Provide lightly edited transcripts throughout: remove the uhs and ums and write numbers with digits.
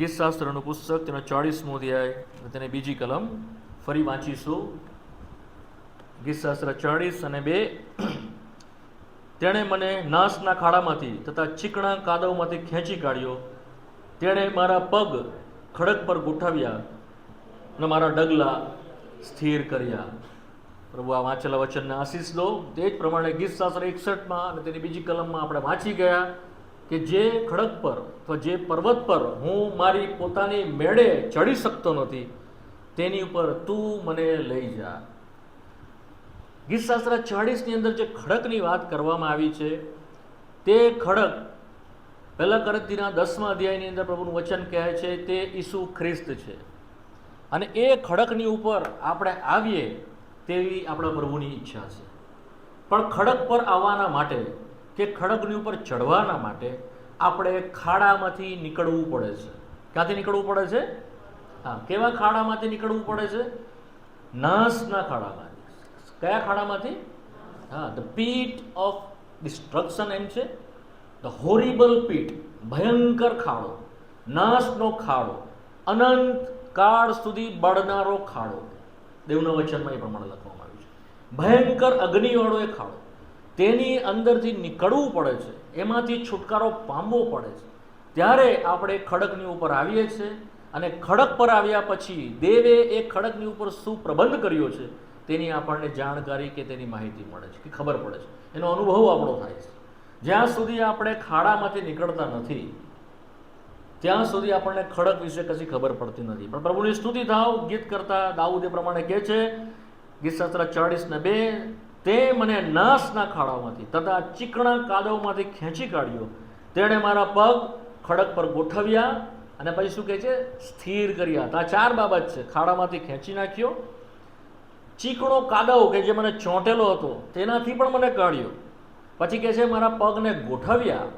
ગીતશાસ્ત્રનું પુસ્તક, તેનો 40મો અધ્યાય, તેને બીજી કલમ ફરી વાંચીશું. ગીતશાસ્ત્ર 40 અને 2. તેણે મને નાશના ખાડામાંથી તથા ચીકણા કાદવમાંથી ખેંચી કાઢ્યો. તેણે મારા પગ ખડક પર ગોઠવ્યા અને મારા ડગલા સ્થિર કર્યા. પ્રભુ આ વાંચેલા વચનને આશીષ દો. તે જ પ્રમાણે ગીતશાસ્ત્ર 61માં અને તેની બીજી કલમમાં આપણે વાંચી ગયા કે જે ખડક પર અથવા જે પર્વત પર હું મારી પોતાની મેળે ચડી શકતો નથી, તેની ઉપર તું મને લઈ જા. ગીતશાસ્ત્ર 40ની અંદર જે ખડકની વાત કરવામાં આવી છે, તે ખડક પહેલા કોરિન્થીના 10મા અધ્યાયની અંદર પ્રભુનું વચન કહે છે તે ઈસુ ખ્રિસ્ત છે. અને એ ખડકની ઉપર આપણે આવીએ તેવી આપણા પ્રભુની ઈચ્છા છે. પણ ખડક પર આવવાના માટે કે ખડકની ઉપર ચડવાના માટે આપણે ખાડામાંથી નીકળવું પડે છે. ક્યાંથી નીકળવું પડે છે? હા, કેવા ખાડામાંથી નીકળવું પડે છે? નાશના ખાડામાંથી. કયા ખાડામાંથી? હા, ધ પીટ ઓફ ડિસ્ટ્રક્શન એમ છે. ધ હોરિબલ પીટ, ભયંકર ખાડો, નાશનો ખાડો, અનંત કાળ સુધી બળનારો ખાડો. દેવના વચનમાં એ પ્રમાણે લખવામાં આવ્યું છે. ભયંકર અગ્નિવાળો એ ખાડો, તેની અંદરથી નીકળવું પડે છે, એમાંથી છુટકારો પામવો પડે છે. ત્યારે આપણે ખડકની ઉપર આવીએ છીએ અને ખડક પર આવ્યા પછી દેવે એ ખડકની ઉપર શું પ્રબંધ કર્યો છે તેની આપણને જાણકારી કે તેની માહિતી મળે છે, કે ખબર પડે છે, એનો અનુભવ આપણો થાય છે. જ્યાં સુધી આપણે ખાડામાંથી નીકળતા નથી ત્યાં સુધી આપણને ખડક વિશે કશી ખબર પડતી નથી. પણ પ્રભુની સ્તુતિ થાવ. ગીત કરતા દાઉદ એ પ્રમાણે કહે છે, ગીતશાસ્ત્ર 40:2, તે મને નાશના ખાડામાંથી તથા ચીકણા કાદવમાંથી ખેંચી કાઢ્યો. તેણે મારા પગ ખડક પર ગોઠવ્યા અને પછી શું કહે છે? સ્થિર કર્યા. તો આ 4 બાબત છે. ખાડામાંથી ખેંચી નાખ્યો, ચીકણો કાદવ કે જે મને ચોંટેલો હતો તેનાથી પણ મને કાઢ્યો, પછી કહે છે મારા પગને ગોઠવ્યા,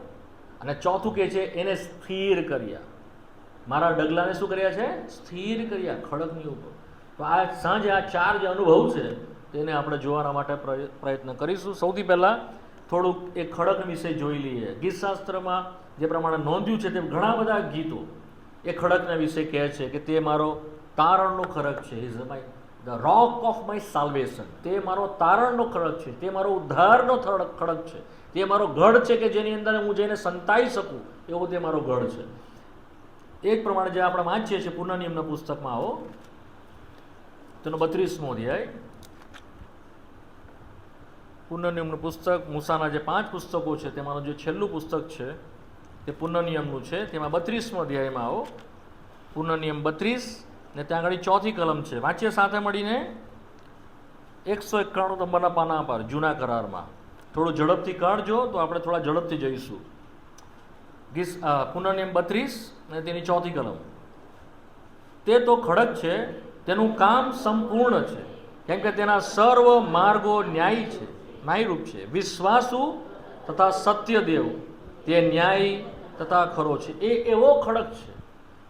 અને ચોથું કહે છે એને સ્થિર કર્યા. મારા ડગલાને શું કર્યા છે? સ્થિર કર્યા ખડકની ઉપર. તો આ સાંજે આ 4 જે અનુભવ છે તેને આપણે જોવાના માટે પ્રયત્ન કરીશું. સૌથી પહેલાં થોડુંક એ ખડક વિશે જોઈ લઈએ. ગીતશાસ્ત્રમાં જે પ્રમાણે નોંધ્યું છે તે ઘણા બધા ગીતો એ ખડકના વિશે કહે છે કે તે મારો તારણનો ખડક છે. Is my the rock of my salvation. તે મારો તારણનો ખડક છે, તે મારો ઉદ્ધારનો ખડક છે, તે મારો ગઢ છે કે જેની અંદર હું જઈને સંતાઈ શકું એવો તે મારો ગઢ છે. એ જ પ્રમાણે જે આપણે વાંચીએ છીએ પુનઃનિયમના પુસ્તકમાં આવો, તેનો 32મો અધ્યાય. પુનઃનિયમનું પુસ્તક મૂસાના જે 5 પુસ્તકો છે તેમાંનું જે છેલ્લું પુસ્તક છે તે પુનઃનિયમનું છે. તેમાં 32મો અધ્યાયમાં આવો, પુનઃનિયમ 32 ને ત્યાં આગળ 4થી કલમ છે. વાંચીએ સાથે મળીને. 191 નંબરના પાના પર જૂના કરારમાં. થોડું ઝડપથી કાઢજો તો આપણે થોડા ઝડપથી જઈશું. પુનઃનિયમ 32 અને તેની 4થી કલમ. તે તો ખડક છે, તેનું કામ સંપૂર્ણ છે, કેમ કે તેના સર્વ માર્ગો ન્યાયી છે, ન્યાયરૂપ છે. વિશ્વાસુ તથા સત્યદેવ, તે ન્યાયી તથા ખરો છે. એ એવો ખડક છે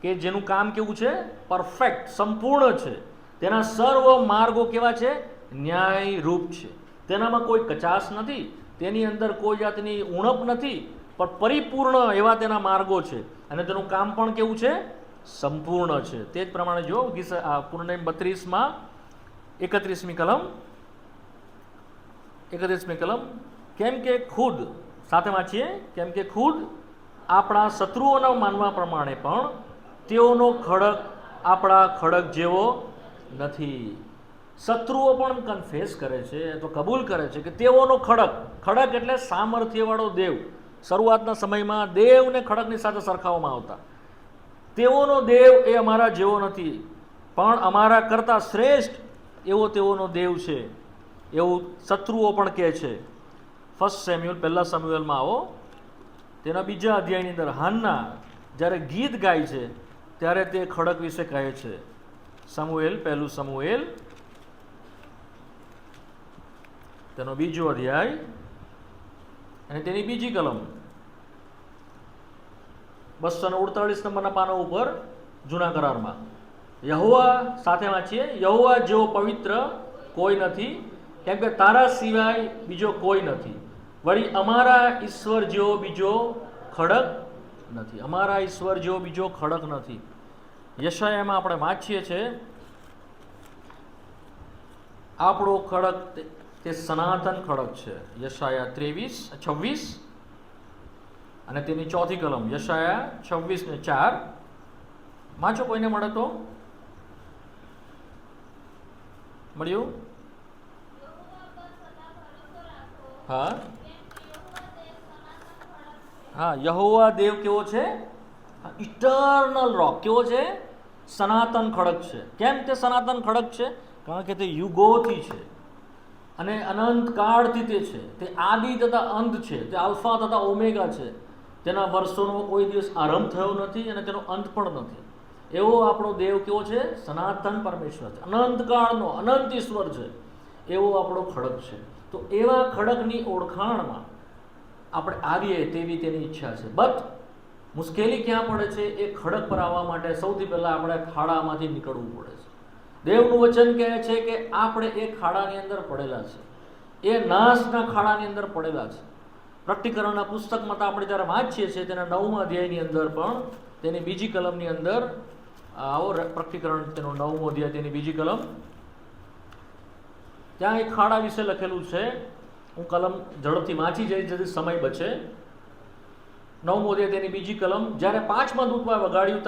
કે જેનું કામ કેવું છે? પરફેક્ટ, સંપૂર્ણ છે. તેના સર્વ માર્ગો કેવા છે? ન્યાયરૂપ છે. તેનામાં કોઈ કચાશ નથી, તેની અંદર કોઈ જાતની ઉણપ નથી, પણ પરિપૂર્ણ એવા તેના માર્ગો છે. અને તેનું કામ પણ કેવું છે? સંપૂર્ણ છે. તે જ પ્રમાણે જો પુનઃનિયમ 32માં 31મી કલમ, 31મી કલમ, કેમ કે ખુદ, સાથે વાંચીએ, કેમ કે ખુદ આપણા શત્રુઓના માનવા પ્રમાણે પણ તેઓનો ખડક આપણા ખડક જેવો નથી. શત્રુઓ પણ કન્ફેસ કરે છે, તો કબૂલ કરે છે કે તેઓનો ખડક, ખડક એટલે સામર્થ્યવાળો દેવ. શરૂઆતના સમયમાં દેવને ખડકની સાથે સરખાવવામાં આવતા. તેઓનો દેવ એ અમારા જેવો નથી, પણ અમારા કરતાં શ્રેષ્ઠ એવો તેઓનો દેવ છે, એવું શત્રુઓ પણ કહે છે. 1 સેમ્યુઅલ, 1 શમુએલમાં આવો, તેના 2 અધ્યાયની અંદર હાન્ના જ્યારે ગીત ગાય છે ત્યારે તે ખડક વિશે કહે છે. શમુએલ, 1 શમુએલ, તેનો 2 અધ્યાય અને તેની 2જી કલમ, 248 નંબરના પાના ઉપર જૂના કરારમાં. યહોવા, સાથે વાંચીએ, યહોવા જેવો પવિત્ર કોઈ નથી, કેમ કે તારા સિવાય બીજો કોઈ નથી. વળી અમારા ઈશ્વર જેવો બીજો ખડક નથી. અમારા ઈશ્વર જેવો બીજો ખડક નથી. યશાયામાં આપણે વાંચીએ છીએ, આપણો ખડક તે સનાતન ખડક છે. યશાયા 26 અને તેની 4 કલમ, યશાયા 26:4 વાંચો. કોઈને મળે તો મળ્યું? હા હા, યહોવા દેવ કેવો છે? ઇટર્નલ રોક. કેવો છે? સનાતન ખડક છે. કેમ તે સનાતન ખડક છે? કારણ કે તે યુગોથી છે અને અનંત કાળથી તે છે. તે આદિ તથા અંત છે. તે આલ્ફા તથા ઓમેગા છે. તેના વર્ષોનો કોઈ દિવસ આરંભ થયો નથી અને તેનો અંત પણ નથી. એવો આપણો દેવ કેવો છે? સનાતન પરમેશ્વર છે, અનંત કાળનો અનંત ઈશ્વર છે. એવો આપણો ખડક છે. તો એવા ખડકની ઓળખાણમાં આપણે આવીએ તેવી તેની ઈચ્છા છે. બટ મુશ્કેલી ક્યાં પડે છે? એ ખડક પર આવવા માટે સૌથી પહેલાં આપણે ખાડામાંથી નીકળવું પડે છે. દેવનું વચન કહે છે કે આપણે એ ખાડાની અંદર પડેલા છે, એ નાશના ખાડાની અંદર પડેલા છે. પ્રકટીકરણના પુસ્તકમાં તો આપણે જ્યારે વાંચીએ છીએ તેના 9મા અધ્યાયની અંદર પણ તેની 2જી કલમની અંદર આવો પ્રકટીકરણ તેનો 9મો અધ્યાય તેની 2જી કલમ, ત્યાં એક ખાડા વિશે લખેલું છે. હું કલમ ઝડપથી વાંચી જઈશ જેથી સમય બચે. 9મો અધ્યાય તેની 2જી કલમ. જ્યારે 5મા દૂતમાં વગાડ્યું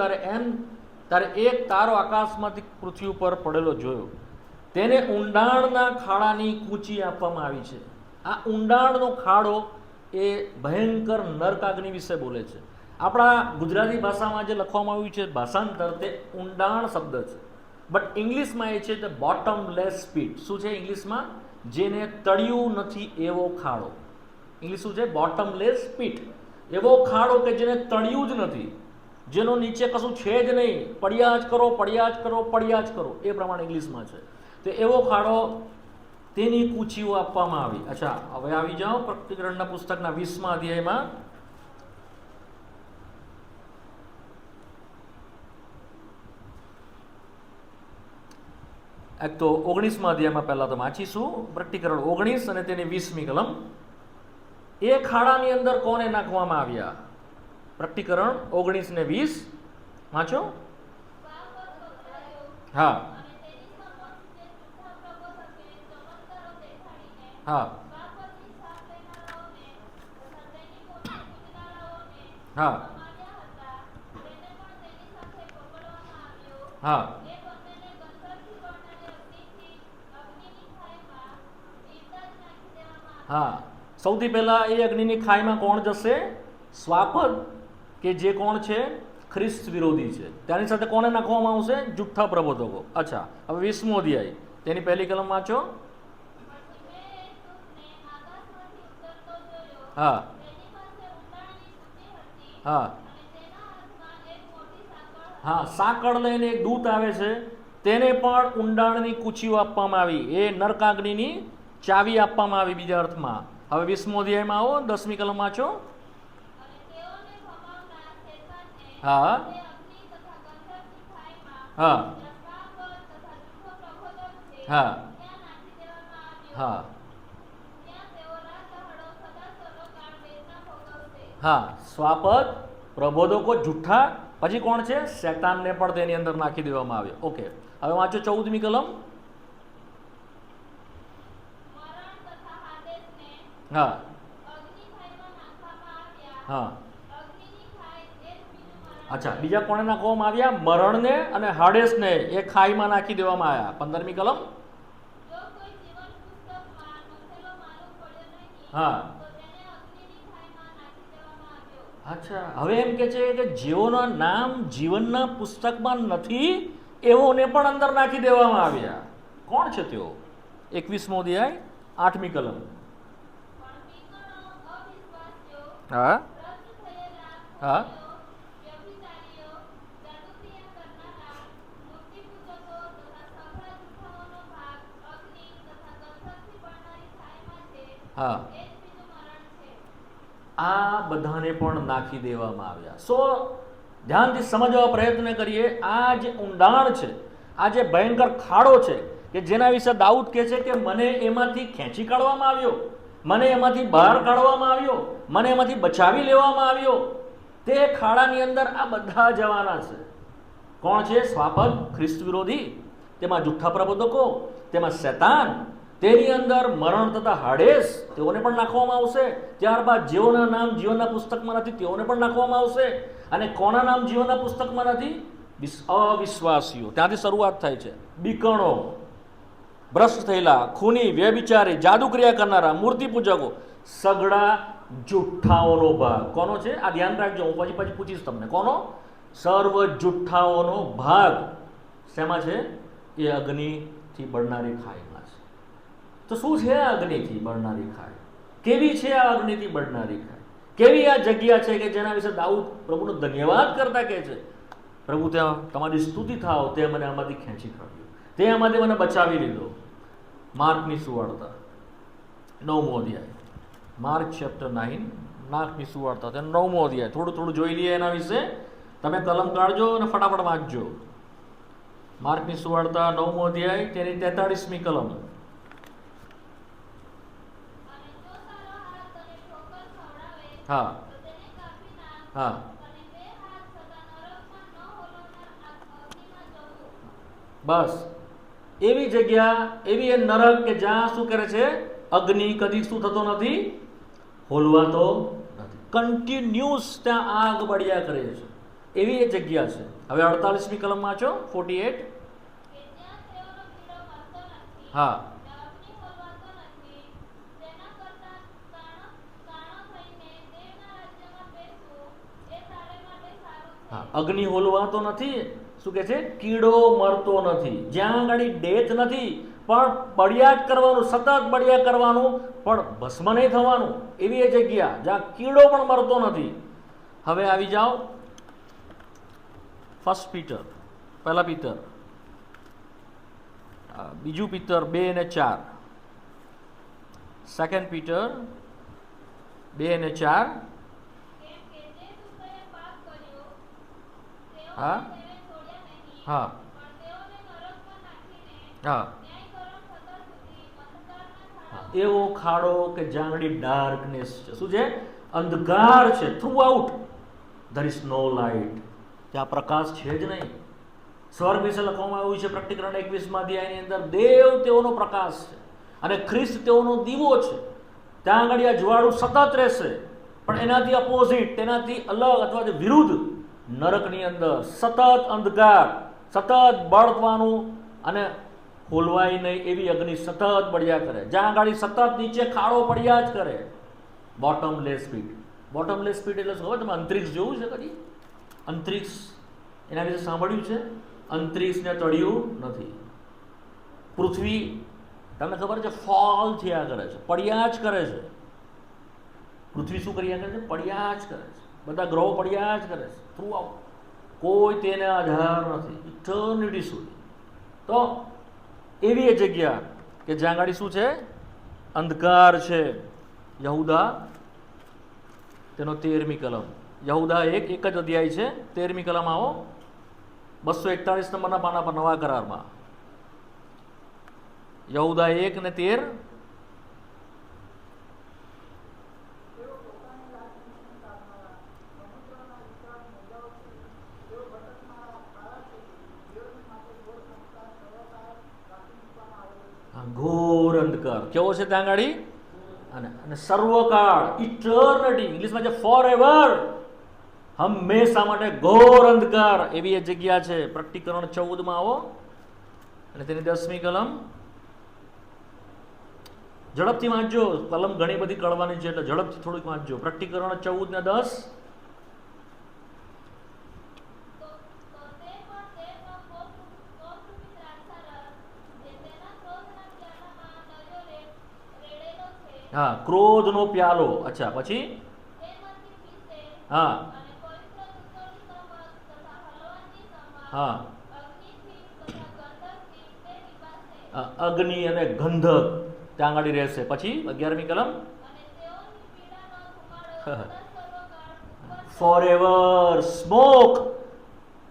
ત્યારે એક તારો આકાશમાંથી પૃથ્વી ઉપર પડેલો જોયો. તેને ઊંડાણના ખાડાની કૂંચી આપવામાં આવી છે. આ ઊંડાણનો ખાડો એ ભયંકર નરકાગ્નિ વિશે બોલે છે. આપણા ગુજરાતી ભાષામાં જે લખવામાં આવ્યું છે ભાષાંતર, તે ઊંડાણ શબ્દ છે. બટ ઇંગ્લિશમાં એ છે તે બોટમલેસ પીટ. શું છે ઇંગ્લિશમાં? જેને તળિયું નથી એવો ખાડો. ઇંગ્લિશ શું છે? બોટમલેસ પીટ. એવો ખાડો કે જેને તળિયું જ નથી, જેનો નીચે કશું છે જ નહીં. પડ્યા જ કરો, પડ્યા જ કરો, પડ્યા જ કરો, એ પ્રમાણે ઇંગ્લિશમાં છે. તો એવો ખાડો, તેની કૂચીઓ આપવામાં આવી. અચ્છા, હવે આવી જાઓ પ્રકટીકરણના પુસ્તકના 20મા અધ્યાયમાં. એક તો 19મા અધ્યાયમાં પહેલા તો વાંચીશું પ્રકટીકરણ 19 અને તેની 20મી કલમ. એ ખાડાની અંદર કોને નાખવામાં આવ્યા? પ્રકટીકરણ 19 ને 20 વાંચો. હા હા હા હા હા. સૌથી પહેલા એ અગ્નિની ખાઈમાં કોણ જશે? સ્વાપદ, કે જે કોણ છે? ખ્રિસ્ત વિરોધી છે. તેની સાથે કોને નાખવામાં આવશે? જુઠ્ઠા પ્રબોધકો. અચ્છા, હવે 20મો અધ્યાય તેની 1લી કલમ વાંચો. હા હા હા, સાંકળ લઈને એક દૂત આવે છે, તેને પણ ઊંડાણની કૂચીઓ આપવામાં આવી. એ નરકાગ્નિની ચાવી આપવામાં આવી બીજા અર્થમાં. હવે 20મો અધ્યાયમાં આવો, 10મી કલમ વાંચો. હા હા હા હા હા. સ્વાપદ, પ્રબોધકો જુઠ્ઠા, પછી કોણ છે? શૈતાનને પણ તેની અંદર નાખી દેવામાં આવ્યો. ઓકે, હવે વાંચો 14મી કલમ. હા હા. અચ્છા, બીજા કોને નાખવામાં આવ્યા? મરણને અને હાડેસને એ ખાઈમાં નાખી દેવામાં આવ્યા. 15મી કલમ. હા. અચ્છા, હવે એમ કે છે કે જેઓના નામ જીવનના પુસ્તકમાં નથી એઓને પણ અંદર નાખી દેવામાં આવ્યા. કોણ છે તેઓ? 21મો અધ્યાય 8મી કલમ. હા હા હા. આ બધાને પણ નાખી દેવામાં આવ્યા. સો ધ્યાનથી સમજવા પ્રયત્ન કરીએ. આ જે ઊંડાણ છે, આ જે ભયંકર ખાડો છે, કે જેના વિશે દાઉદ કહે છે કે મને એમાંથી ખેંચી કાઢવામાં આવ્યો, મને એમાંથી બહાર કાઢવામાં આવ્યો, મને એમાંથી બચાવી લેવામાં આવ્યો. તે ખાડાની અંદર આ બધા જવાના છે. કોણ છે? સ્વાપદ, ખ્રિસ્ત વિરોધી, તેમાં જુઠ્ઠા પ્રબોધકો, તેમાં શૈતાન, તેની અંદર મરણ તથા હાડેસ, તેઓને પણ નાખવામાં આવશે. ત્યારબાદ જેઓના નામ જીવનના પુસ્તકમાં નથી તેઓને પણ નાખવામાં આવશે. અને કોના નામ જીવનના પુસ્તકમાં નથી? અવિશ્વાસીઓ. ત્યાંથી શરૂઆત થાય છે. બીકણો, ભ્રષ્ટ થયેલા, ખૂની, વ્યભિચારી, જાદુ ક્રિયા કરનારા, મૂર્તિ પૂજકો, સગડા જુઠ્ઠાઓનો ભાગ. કોનો છે? આ ધ્યાન રાખજો, હું પછી પૂછીશ તમને. કોનો? સર્વ જુઠ્ઠાઓનો ભાગ શેમાં છે? એ અગ્નિથી બળનારી ખાઈમાં છે. તો શું છે આ અગ્નિથી બળનારી ખાઈ? કેવી છે આ અગ્નિથી બળનારી ખાઈ? કેવી આ જગ્યા છે કે જેના વિશે દાઉદ પ્રભુનો ધન્યવાદ કરતા કહે છે, પ્રભુ ત્યાં તમારી સ્તુતિ થાવ, તે મને આમાંથી ખેંચી કાઢ્યો, તે આમાંથી મને બચાવી લીધો. માર્કની સુવાર્તા 9મો અધ્યાય, માર્ક ચેપ્ટર 9, માર્કની સુવાર્તા તે 9મો અધ્યાય. થોડું જોઈ લઈએ એના વિશે. તમે કલમ કાઢજો અને ફટાફટ વાંચજો. માર્કની સુવાર્તા 9મો અધ્યાય, તેની 43મી કલમ. હા હા બસ એવી જગ્યા, એવી એ નરક કે જ્યાં શું કરે છે? અગ્નિ કદી શું થતો નથી? હોલવાતો નથી. કન્ટિન્યુઅસ ત્યાં આગ બળ્યા કરે છે. એવી એ જગ્યા છે. હવે 48મી કલમ વાંચો, 48. હા હા, અગ્નિ હોલવાતો નથી. શું કે છે? કીડો મરતો નથી. જ્યાં આગળ ડેથ નથી, પણ બળ્યા જ કરવાનું, સતત બળ્યા કરવાનું, પણ ભસ્મ નહીં થવાનું. એવી એ જગ્યા જ્યાં કીડો પણ મરતો નથી. હવે આવી જાઓ ફર્સ્ટ પીટર, પહેલા પીટર, બીજું પીટર 2 અને 4, સેકન્ડ પીટર 2 અને 4. હા હા હા, એવો ખાડો કે જ્યાં આગળ ડાર્કનેસ છે. શું છે? અંધકાર છે. Throughout there is no light. ત્યાં પ્રકાશ છે જ નહીં. સ્વર્ગ વિશે લખવામાં આવ્યું છે પ્રકટીકરણ 21મા અધ્યાયની અંદર, દેવ તેઓનો પ્રકાશ છે અને ખ્રિસ્ત તેઓનો દીવો છે. ત્યાં આગળ આ જ્વાળું સતત રહેશે, પણ એનાથી અપોઝિટ, તેનાથી અલગ અથવા વિરુદ્ધ નરકની અંદર સતત અંધકાર, સતત બળવાનું અને ખોલવાય નહીં એવી અગ્નિ સતત બળ્યા કરે. જ્યાં આગળ સતત નીચે ખાડો પડ્યા જ કરે. બોટમલેસ પીટ. બોટમલેસ પીટ એટલે શું? તમે અંતરિક્ષ જોયું છે કદી? અંતરિક્ષ એના વિશે સાંભળ્યું છે? અંતરિક્ષને તળિયું નથી. પૃથ્વી તમને ખબર છે ફોલ થયા કરે છે, પડ્યા જ કરે છે. પૃથ્વી શું કર્યા કરે છે? પડ્યા જ કરે છે. બધા ગ્રહો પડ્યા જ કરે છે થ્રુ આઉટ. કોઈ તેને આધાર નથી ઇટર્નિટી સુધી. તો એવી એ જગ્યા કે જ્યાં આગળ શું છે? અંધકાર છે. યહૂદા તેનો 13મી કલમ, યહૂદા 1 જ અધ્યાય છે, 13મી કલમ આવો, 241 નંબરના પાના પર નવા કરારમાં. યહૂદા 1 ને 13. ઘોર અંધકાર કેવો છે ત્યાં ગાડી? અને સર્વકાળ, ઇટર્નિટી, ઇંગ્લિશમાં છે ફોર એવર, હંમેશા માટે ઘોર અંધકાર. એવી એ જગ્યા છે. પ્રકટીકરણ 14માં આવો અને તેની 10મી કલમ. ઝડપથી વાંચજો, કલમ ઘણી બધી કળવાની છે એટલે ઝડપથી થોડીક વાંચજો. પ્રકટીકરણ 14 ને 10. હા, ક્રોધનો પ્યાલો. અચ્છા, પછી? હા હા, અગ્નિ અને ગંધક ત્યાં આગળ રહેશે. પછી 11મી કલમ. ફોર એવર સ્મોક,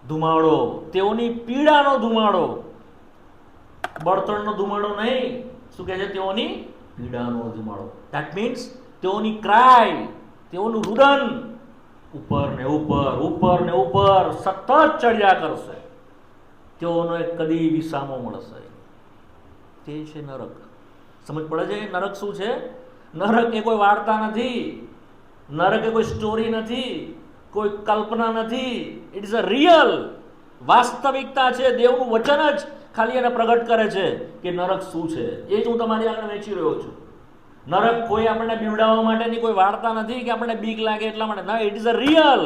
ધુમાડો, તેઓની પીડાનો ધુમાડો, બળતણનો ધુમાડો નહીં. શું કહે છે? તેઓની પીડાનો ધુમાડો. ધેટ મીન્સ તેઓની ક્રાય, તેઓનું રુદન, ઉપર ને ઉપર, ઉપર ને ઉપર સતત ચડ્યા કરશે. તેઓનો એક કદી વિસામો મળશે. તે છે નરક. સમજ પડે છે નરક શું છે? નરક એ કોઈ વાર્તા નથી, નરક એ કોઈ સ્ટોરી નથી, કોઈ કલ્પના નથી. ઇટ ઇઝ અ રિયલ વાસ્તવિકતા છે. દેવનું વચન જ ખાલી એને પ્રગટ કરે છે કે નરક શું છે. એ જ હું તમારી આગળ વેચી રહ્યો છું. નરક કોઈ આપણને બીવડાવવા માટેની કોઈ વાર્તા નથી કે આપણને બીક લાગે એટલા માટે. ના, ઇટ ઇઝ અ રિયલ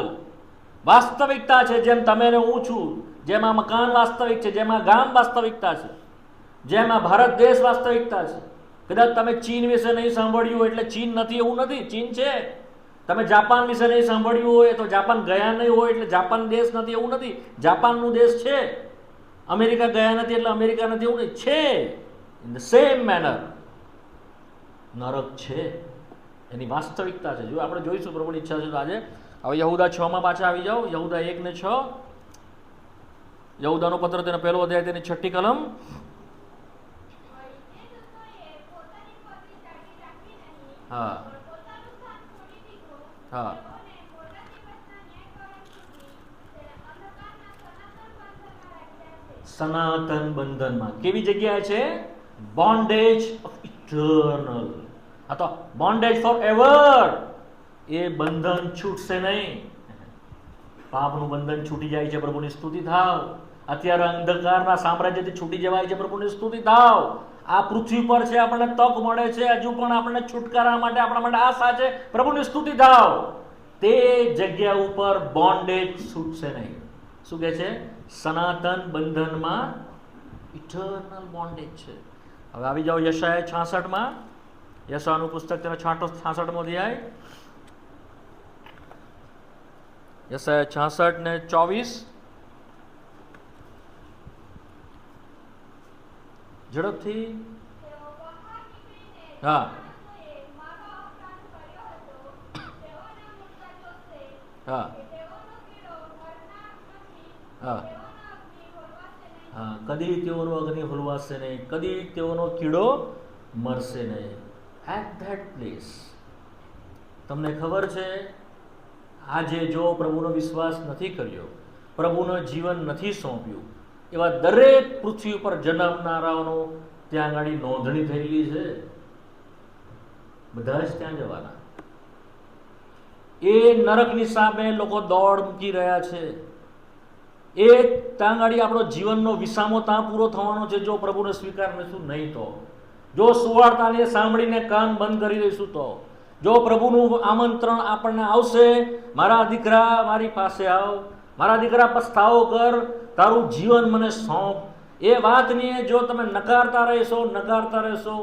વાસ્તવિકતા છે. જેમ તમે ને હું છું, જેમ આ મકાન વાસ્તવિક છે, જેમ આ ગામ વાસ્તવિકતા છે, જેમ આ ભારત દેશ વાસ્તવિકતા છે. કદાચ તમે ચીન વિશે નહીં સાંભળ્યું એટલે ચીન નથી એવું નથી, ચીન છે. તમે જાપાન વિશે નહીં સાંભળ્યું હોય તો જાપાન ગયા નહીં હોય એટલે જાપાન દેશ નથી એવું નથી, જાપાનનું દેશ છે. અમેરિકા ગયા નથી એટલે અમેરિકા નથી એવું નહીં, છે. ઇન ધ સેમ મેનર નરક છે, એની વાસ્તવિકતા છે. જો આપણે જોઈશું પ્રભુની ઈચ્છા છે તો આજે. હવે યહૂદા 6 પાછા આવી જાઓ. યહૂદા 1:6. યહૂદાનો પત્ર તેનો પહેલો અધ્યાય તેની 6ઠી કલમ. હા હા સનાતન બંધનમાં. કેવી જગ્યા છે? Bondage of eternal. આ તો બોન્ડેજ ફોર એવર. એ બંધન છૂટશે નહીં. પાપનું બંધન છૂટી જાય છે, પ્રભુની સ્તુતિ થાવ. અત્યારે અંધકારના સામ્રાજ્યથી છૂટી જવાય છે, પ્રભુની સ્તુતિ થાવ. આ પૃથ્વી પર છે આપણને તક મળે છે, હજુ પણ આપણને છુટકારા માટે આપણા માટે આશા છે, પ્રભુની સ્તુતિ થાવ. તે જગ્યા ઉપર બોન્ડેજ છૂટશે નહીં. શું કહે છે? સનાતન બંધનમાં ઇટર્નલ બોન્ડેજ છે. હવે આવી જાઓ યશાયા 66માં. યશાયાનું પુસ્તક તેનો 66મો અધ્યાય. યશાયા 66 ને 24. ઝડપથી. હા હા હા હા. કદી તેઓનો અગ્નિ હોલવાશે નહીં, કદી તેઓનો કીડો મરશે નહીં. At that place. તમને ખબર છે, આજે જો પ્રભુનો વિશ્વાસ નથી કર્યો, પ્રભુનો જીવન નથી સોંપ્યું, એવા દરેક પૃથ્વી ઉપર જન્મનારાઓનો ત્યાં આગળ નોંધણી થયેલી છે. બધા જ ત્યાં જવાના. એ નરકની સામે લોકો દોડ મૂકી રહ્યા છે. એ ત્યાં આગળ આપણો જીવનનો વિસામો ત્યાં પૂરો થવાનો છે જો પ્રભુને સ્વીકારીશું નહીં તો. જો સુવાર્તાને સાંભળીને કાન બંધ કરી દઈશું તો. જો પ્રભુનું આમંત્રણ આપણને આવશે, મારા દીકરા મારી પાસે આવ, મારા દીકરા પસ્તાવો કર, તારું જીવન મને સોંપ, એ વાતને જો તમે નકારતા રહેશો,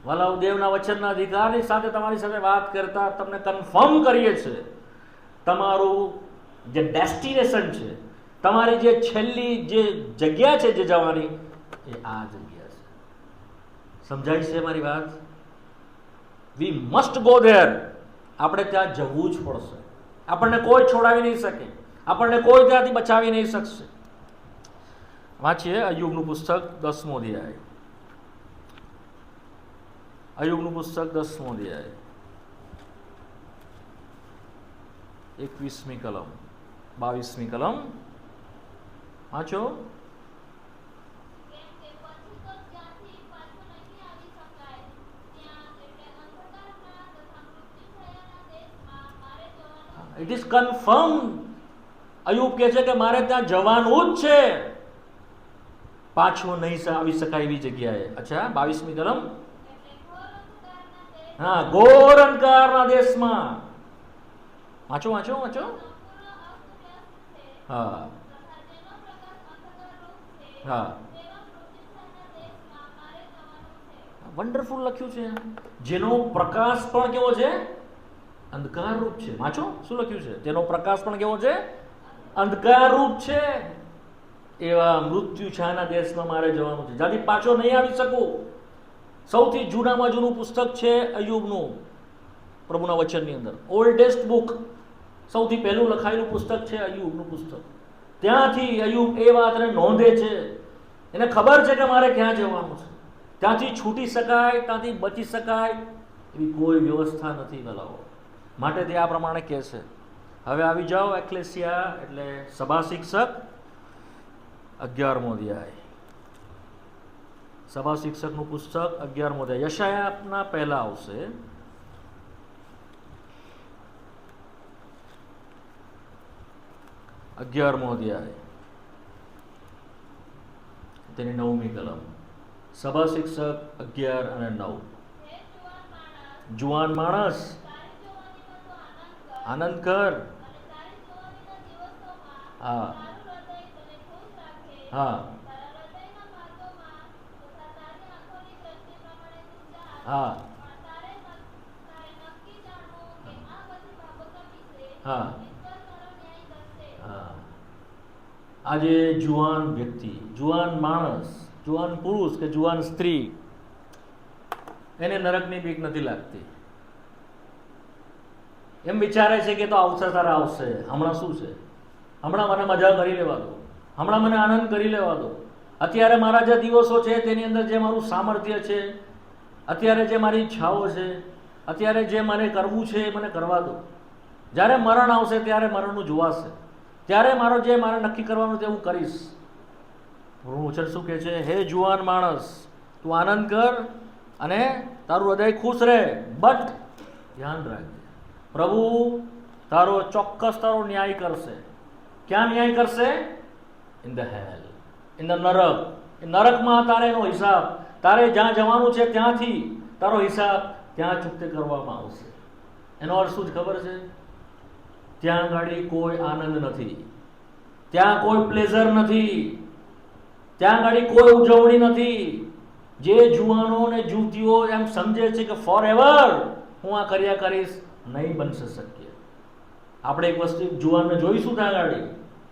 વાલાઓ, દેવના વચનના અધિકારની સાથે તમારી સાથે વાત કરતા તમને કન્ફર્મ કરીએ છીએ, તમારું જે ડેસ્ટિનેશન છે, તમારી જે છેલ્લી જે જગ્યા છે જે જવાની, એ આ જગ્યા છે. સમજાય છે મારી વાત? We must go there. આપણે ત્યાં જવું જ પડશે. આપણને કોઈ છોડાવી નહીં શકે, આપણને કોઈ ત્યાંથી બચાવી નહીં શકશે. વાંચીએ અય્યુબનું પુસ્તક 10મો અધ્યાય. અય્યુબનું પુસ્તક 10મો અધ્યાય 21મી કલમ 22મી કલમ. વાંચો. It is confirm. અય્યુબ કહે છે કે મારે ત્યાં જવાનું જ છે, પાછું નહીં આવી શકાય એવી જગ્યાએ. અચ્છા, 22મી કલમ. હા, ઘોર અંધકારના દેશમાં. વાંચો. હા હા, વન્ડરફુલ લખ્યું છે. જેનો પ્રકાશ પણ કેવો છે? અંધકાર રૂપ છે. વાંચો શું લખ્યું છે? તેનો પ્રકાશ પણ કેવો છે? અંધકાર રૂપ છે. એવા મૃત્યુ છાના દેશમાં મારે જવાનું છે, જ્યાંથી પાછો નહીં આવી શકું. સૌથી જૂનામાં જૂનું પુસ્તક છે અય્યુબનું, પ્રભુના વચનની અંદર. ઓલ્ડેસ્ટ બુક, સૌથી પહેલું લખાયેલું પુસ્તક છે અય્યુબનું પુસ્તક. ત્યાંથી અય્યુબ એ વાતને નોંધે છે. એને ખબર છે કે મારે ક્યાં જવાનું છે. ત્યાંથી છૂટી શકાય, ત્યાંથી બચી શકાય એવી કોઈ વ્યવસ્થા નથી. ગલાઓ માટે તે આ પ્રમાણે કહે છે. હવે આવી જાઓ એક્લેસિયા એટલે સભા શિક્ષક 11મો અધ્યાય. સભા શિક્ષકનું પુસ્તક 11મો અધ્યાય. યશાયાના પહેલા આવશે. અગિયારમો અધ્યાય તેની 9મી કલમ. સભા શિક્ષક 11 અને 9. જુવાન માણસ આનંદ કર. હા હા હા હા હા. આજે જુવાન વ્યક્તિ, જુવાન માણસ, જુવાન પુરુષ કે જુવાન સ્ત્રી, એને નરકની બીક નથી લાગતી. એમ વિચારે છે કે તો આવશે તારા આવશે, હમણાં શું છે, હમણાં મને મજા કરી લેવા દો, હમણાં મને આનંદ કરી લેવા દો. અત્યારે મારા જે દિવસો છે તેની અંદર જે મારું સામર્થ્ય છે, અત્યારે જે મારી ઈચ્છાઓ છે, અત્યારે જે મને કરવું છે એ મને કરવા દો. જ્યારે મરણ આવશે ત્યારે મરણનું જોવાશે, ત્યારે મારે નક્કી કરવાનું તે હું કરીશ. પ્રભુનું વચન શું કહે છે? હે જુવાન માણસ, તું આનંદ કર અને તારું હૃદય ખુશ રહે, બટ ધ્યાન રાખજે, પ્રભુ ચોક્કસ તારો ન્યાય કરશે. ક્યાં ન્યાય કરશે? In the hell, in the નરક. એ નરકમાં તારે એનો હિસાબ, તારે જ્યાં જવાનું છે ત્યાંથી તારો હિસાબ ત્યાં ચૂકતે કરવામાં આવશે. એનો અર્થ શું જ ખબર છે? ત્યાં આગળ કોઈ આનંદ નથી, ત્યાં કોઈ પ્લેઝર નથી, ત્યાં આગળ કોઈ ઉજવણી નથી. જે જુવાનો અને યુવતીઓ એમ સમજે છે કે ફોર એવર હું આ કર્યા કરીશ, નહીં બનશે શક્ય. આપણે એક વસ્તુ જુવાનને જોઈશું ત્યાં આગળ,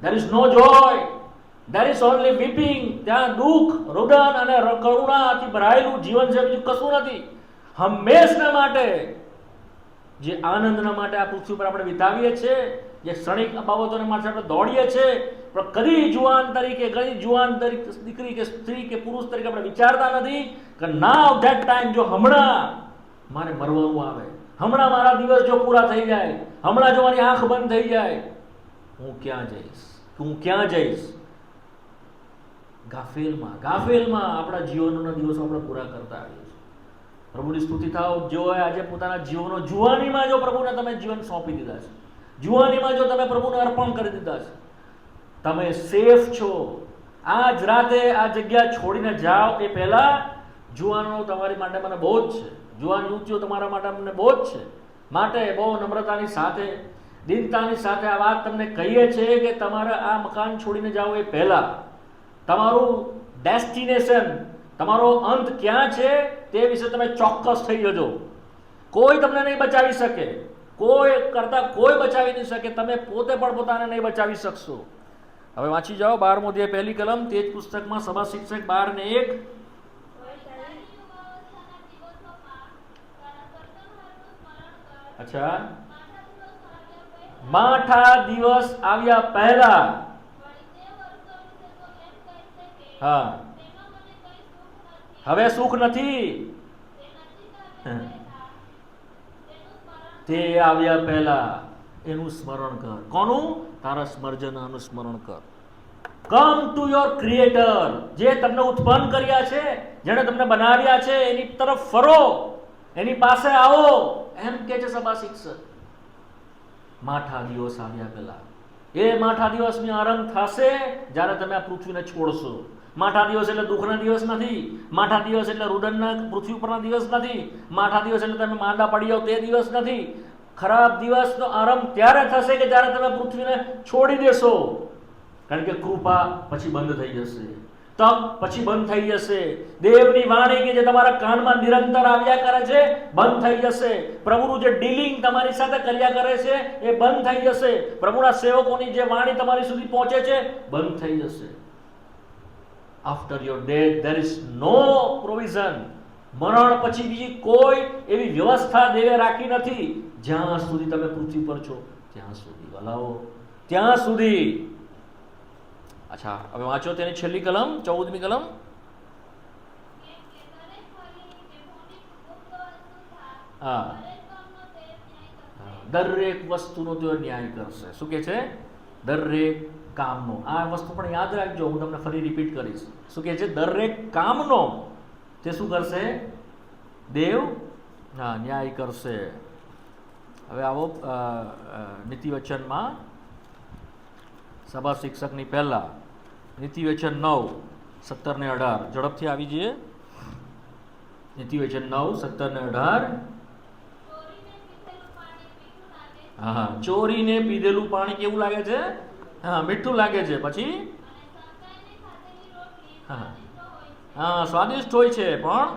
there is no joy, there is only weeping. ત્યાં દુઃખ, રુદન અને કરુણાથી ભરાયેલું જીવન છે, બીજું કશું નથી. હંમેશના માટે જે આનંદના માટે આ પૃથ્વી પર આપણે વિતાવીએ છીએ, જે ક્ષણિક બાબતોને માટે આપણે દોડીએ છીએ, પણ કદી જુવાન તરીકે, કદી જુવાન તરીકે દીકરી કે સ્ત્રી કે પુરુષ તરીકે આપણે વિચારતા નથી કે નાઉ ધેટ ટાઈમ, જો હમણાં મારે મરવાનું આવે, હમણાં મારા દિવસ જો પૂરા થઈ જાય, હમણાં જો મારી આંખ બંધ થઈ જાય, હું ક્યાં જઈશ, હું ક્યાં જઈશ? ગાફેલમાં આપણા જીવનના દિવસો આપણે પૂરા કરતા આવીએ છીએ. પ્રભુની સ્તુતિ થાવ. જેઓએ આજે પોતાના જીવનો જુવાનીમાં જો પ્રભુને તમે જીવન સોંપી દીધા છે, જુવાનીમાં જો તમે પ્રભુને અર્પણ કરી દીધા છે, તમે સેફ છો. આજ રાતે આ જગ્યા છોડીને જાઓ એ પહેલા જુવાનો તમારી માટે મને બહુ જ છે, જુવાન યુવતીઓ તમારા માટે મને બહુ જ છે. માટે બહુ નમ્રતાની સાથે, દીનતાની સાથે આ વાત તમને કહીએ છીએ કે તમારે આ મકાન છોડીને જાઓ એ પહેલા તમારું ડેસ્ટિનેશન, તમારો અંત ક્યાં છે તે વિશે તમે ચોક્કસ થઈ જજો. કોઈ તમને નહીં બચાવી શકે, કોઈ કરતા કોઈ બચાવી નહીં શકે, તમે પોતે પણ પોતાને નહીં બચાવી શકશો. હવે વાંચી જાઓ 12મો અધ્યાય પહેલી કલમ, તે જ પુસ્તકમાં સભા શિક્ષક 12 ને 1. અચ્છા, માઠા દિવસ આવ્યા પહેલા. હા, હવે સુખ નથી, તે આવ્યા પહેલા એનું સ્મરણ કર. કોનું? તારા સર્જનાનું સ્મરણ કર. કમ ટુ યોર ક્રિએટર, જે તમને ઉત્પન્ન કર્યા છે, જેણે તમને બનાવ્યા છે, એની તરફ ફરો, એની પાસે આવો, એમ કે છે સભા શિક્ષક. માઠા દિવસ આવ્યા પહેલા. એ માઠા દિવસની આરંભ થશે જ્યારે તમે આ પૃથ્વીને છોડશો. માઠા દિવસ એટલે દુઃખના દિવસ નથી, માઠા દિવસ એટલે રુદનના પૃથ્વી ઉપરના દિવસ નથી, માઠા દિવસ એટલે તમે માંદા પડી જાઓ તે દિવસ નથી. ખરાબ દિવસનો આરંભ ત્યારે થશે કે જ્યારે તમે પૃથ્વીને છોડી દેશો. કારણ કે કૃપા પછી બંધ થઈ જશે, તપ પછી બંધ થઈ જશે, દેવની વાણી કે જે તમારા કાનમાં નિરંતર આવ્યા કરે છે બંધ થઈ જશે, પ્રભુનું જે ડીલિંગ તમારી સાથે કર્યા કરે છે એ બંધ થઈ જશે, પ્રભુના સેવકોની જે વાણી તમારી સુધી પહોંચે છે બંધ થઈ જશે. After your death there is no provision. મરણ પછી બીજી કોઈ એવી વ્યવસ્થા દેવે રાખી નથી. જ્યાં સુધી તમે પૃથ્વી પર છો ત્યાં સુધી વલાવો, ત્યાં સુધી. અચ્છા, હવે વાંચો તેની છેલ્લી કલમ, 14મી કલમ. હા, દરેક વસ્તુનો તેઓ ન્યાય કરશે. શું કહે છે? દરેક કામનો. આ વસ્તુ પણ યાદ રાખજો, હું તમને ફરી રિપીટ કરીશ. શું કહે છે? દરેક કામનો તે શું કરશે? દેવ ન્યાય કરશે. હવે આવો નીતિવચનમાં સભા શિક્ષકની પહેલા નીતિવચન 9:17 ને 18 ઝડપથી આવી જઈએ. નીતિવચન 9:17 ને 18. હા, ચોરીને પીધેલું પાણી કેવું લાગે છે? હા, મીઠું લાગે છે. પછી હા, સ્વાદિષ્ટ હોય છે, પણ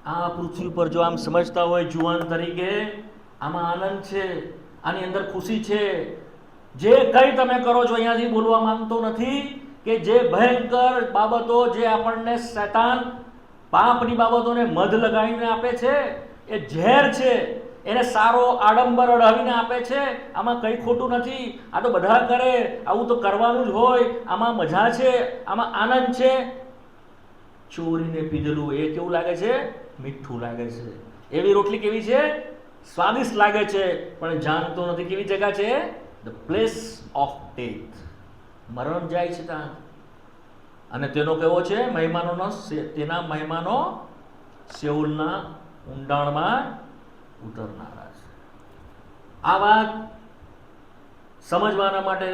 આ પૃથ્વી પર જો આમ સમજતા હોય જુવાન તરીકે, આમાં આનંદ છે, આની અંદર ખુશી છે. જે કંઈ તમે કરો છો, અહીંયાથી બોલવા માંગતો નથી કે જે ભયંકર બાબતો જે આપણને શૈતાન પાપની બાબતોને મધ લગાવીને આપે છે, એ ઝેર છે. એને સારો આડંબર અડાવીને આપે છે. આમાં કંઈ ખોટું નથી. આ તો બધા કરે, આવું તો કરવાનું જ હોય. આમાં મજા છે, આમાં આનંદ છે. ચોરીને પીધેલું એ કેવું લાગે છે? મીઠું લાગે છે. એવી રોટલી કેવી છે? સ્વાદિષ્ટ લાગે છે, પણ જાણતો નથી કેવી જગ્યા છે? The place of death. મરણ જાય છે ત્યાં. અને તેનો કેવો છે? તેના મહેમાનો શેઓલના ઊંડાણમાં ઉતરનારા છે. આ વાત સમજવાના માટે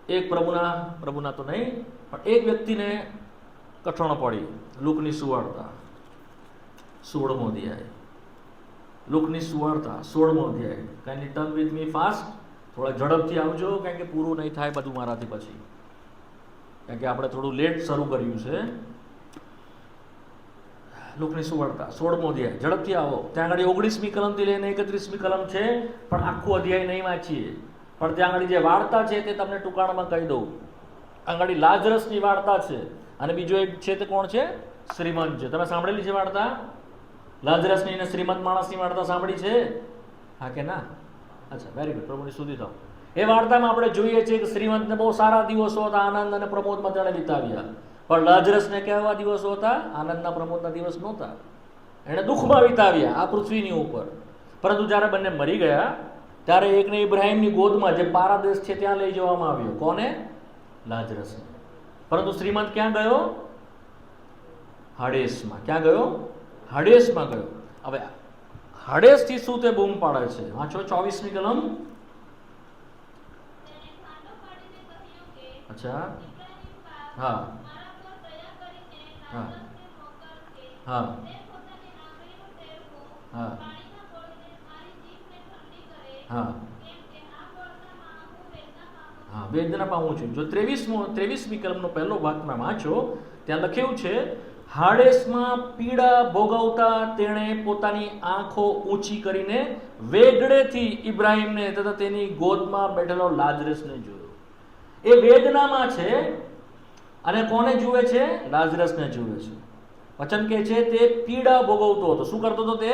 એક પ્રભુના તો નહીં, પણ એક વ્યક્તિને કઠણ પડી. લુકની સુવાર્તા 16મો અધ્યાય. લુકની સુવાર્તા 16મો અધ્યાય. Kindly turn with me fast. થોડા ઝડપથી આવજો, કારણ કે પૂરું નહીં થાય બધું મારાથી પછી, કારણ કે આપણે થોડું લેટ શરૂ કર્યું છે. લુકની સુવાર્તા 16મો અધ્યાય. ઝડપથી આવો. ત્યાં આગળ 19મી કલમથી લઈને 31મી કલમ છે, પણ આખું અધ્યાય નહીં વાંચીએ. પણ ત્યાં આગળ જે વાર્તા છે તે તમને ટૂંકાણમાં કહી દઉં. આગળ લાજરસની વાર્તા છે, અને બીજો એક છે તે કોણ છે? શ્રીમંત છે. તમે સાંભળેલી છે વાર્તા? લાજરસની અને શ્રીમંત માણસની વાર્તા સાંભળી છે? હા કે ના? અચ્છા, વેરી ગુડ. પ્રભુની સ્તુતિ થાવ. એ વાર્તામાં આપણે જોઈએ છીએ કે શ્રીમંતને બહુ સારા દિવસો હતા, આનંદ અને પ્રમોદમાં તેણે વિતાવ્યા. પણ લાજરસને કેવા દિવસો હતા? આનંદના પ્રમોદના દિવસ નહોતા. એણે દુઃખમાં વિતાવ્યા આ પૃથ્વીની ઉપર. પરંતુ જ્યારે બંને મરી ગયા ત્યારે એકને ઇબ્રાહીમની ગોદમાં, જે પારાદેશ છે, ત્યાં લઈ જવામાં આવ્યો. કોને? લાજરસને. પરંતુ શ્રીમંત ક્યાં ગયો? હાડેસમાં. ક્યાં ગયો? હાડેસમાં ગયો. હવે હાડેસથી શું તે બૂમ પાડે છે? વાંચો 24મી કલમ. અચ્છા, હા હા હા હા હા હા, વેદના પામું છું. જો 23મી કલમનો પહેલો ભાગમાં વાંચો, ત્યાં લખ્યું છે, હાડેસમાં પીડા ભોગવતા તેણે પોતાની આંખો ઊંચી કરીને વેગળેથી ઇબ્રાહીમને તથા તેની ગોદમાં બેઠેલો લાજરસને જોયો. એ વેદનામાં છે, અને કોને જુએ છે? લાજરસને જુએ છે. વચન કહે છે તે પીડા ભોગવતો હતો. શું કરતો હતો તે?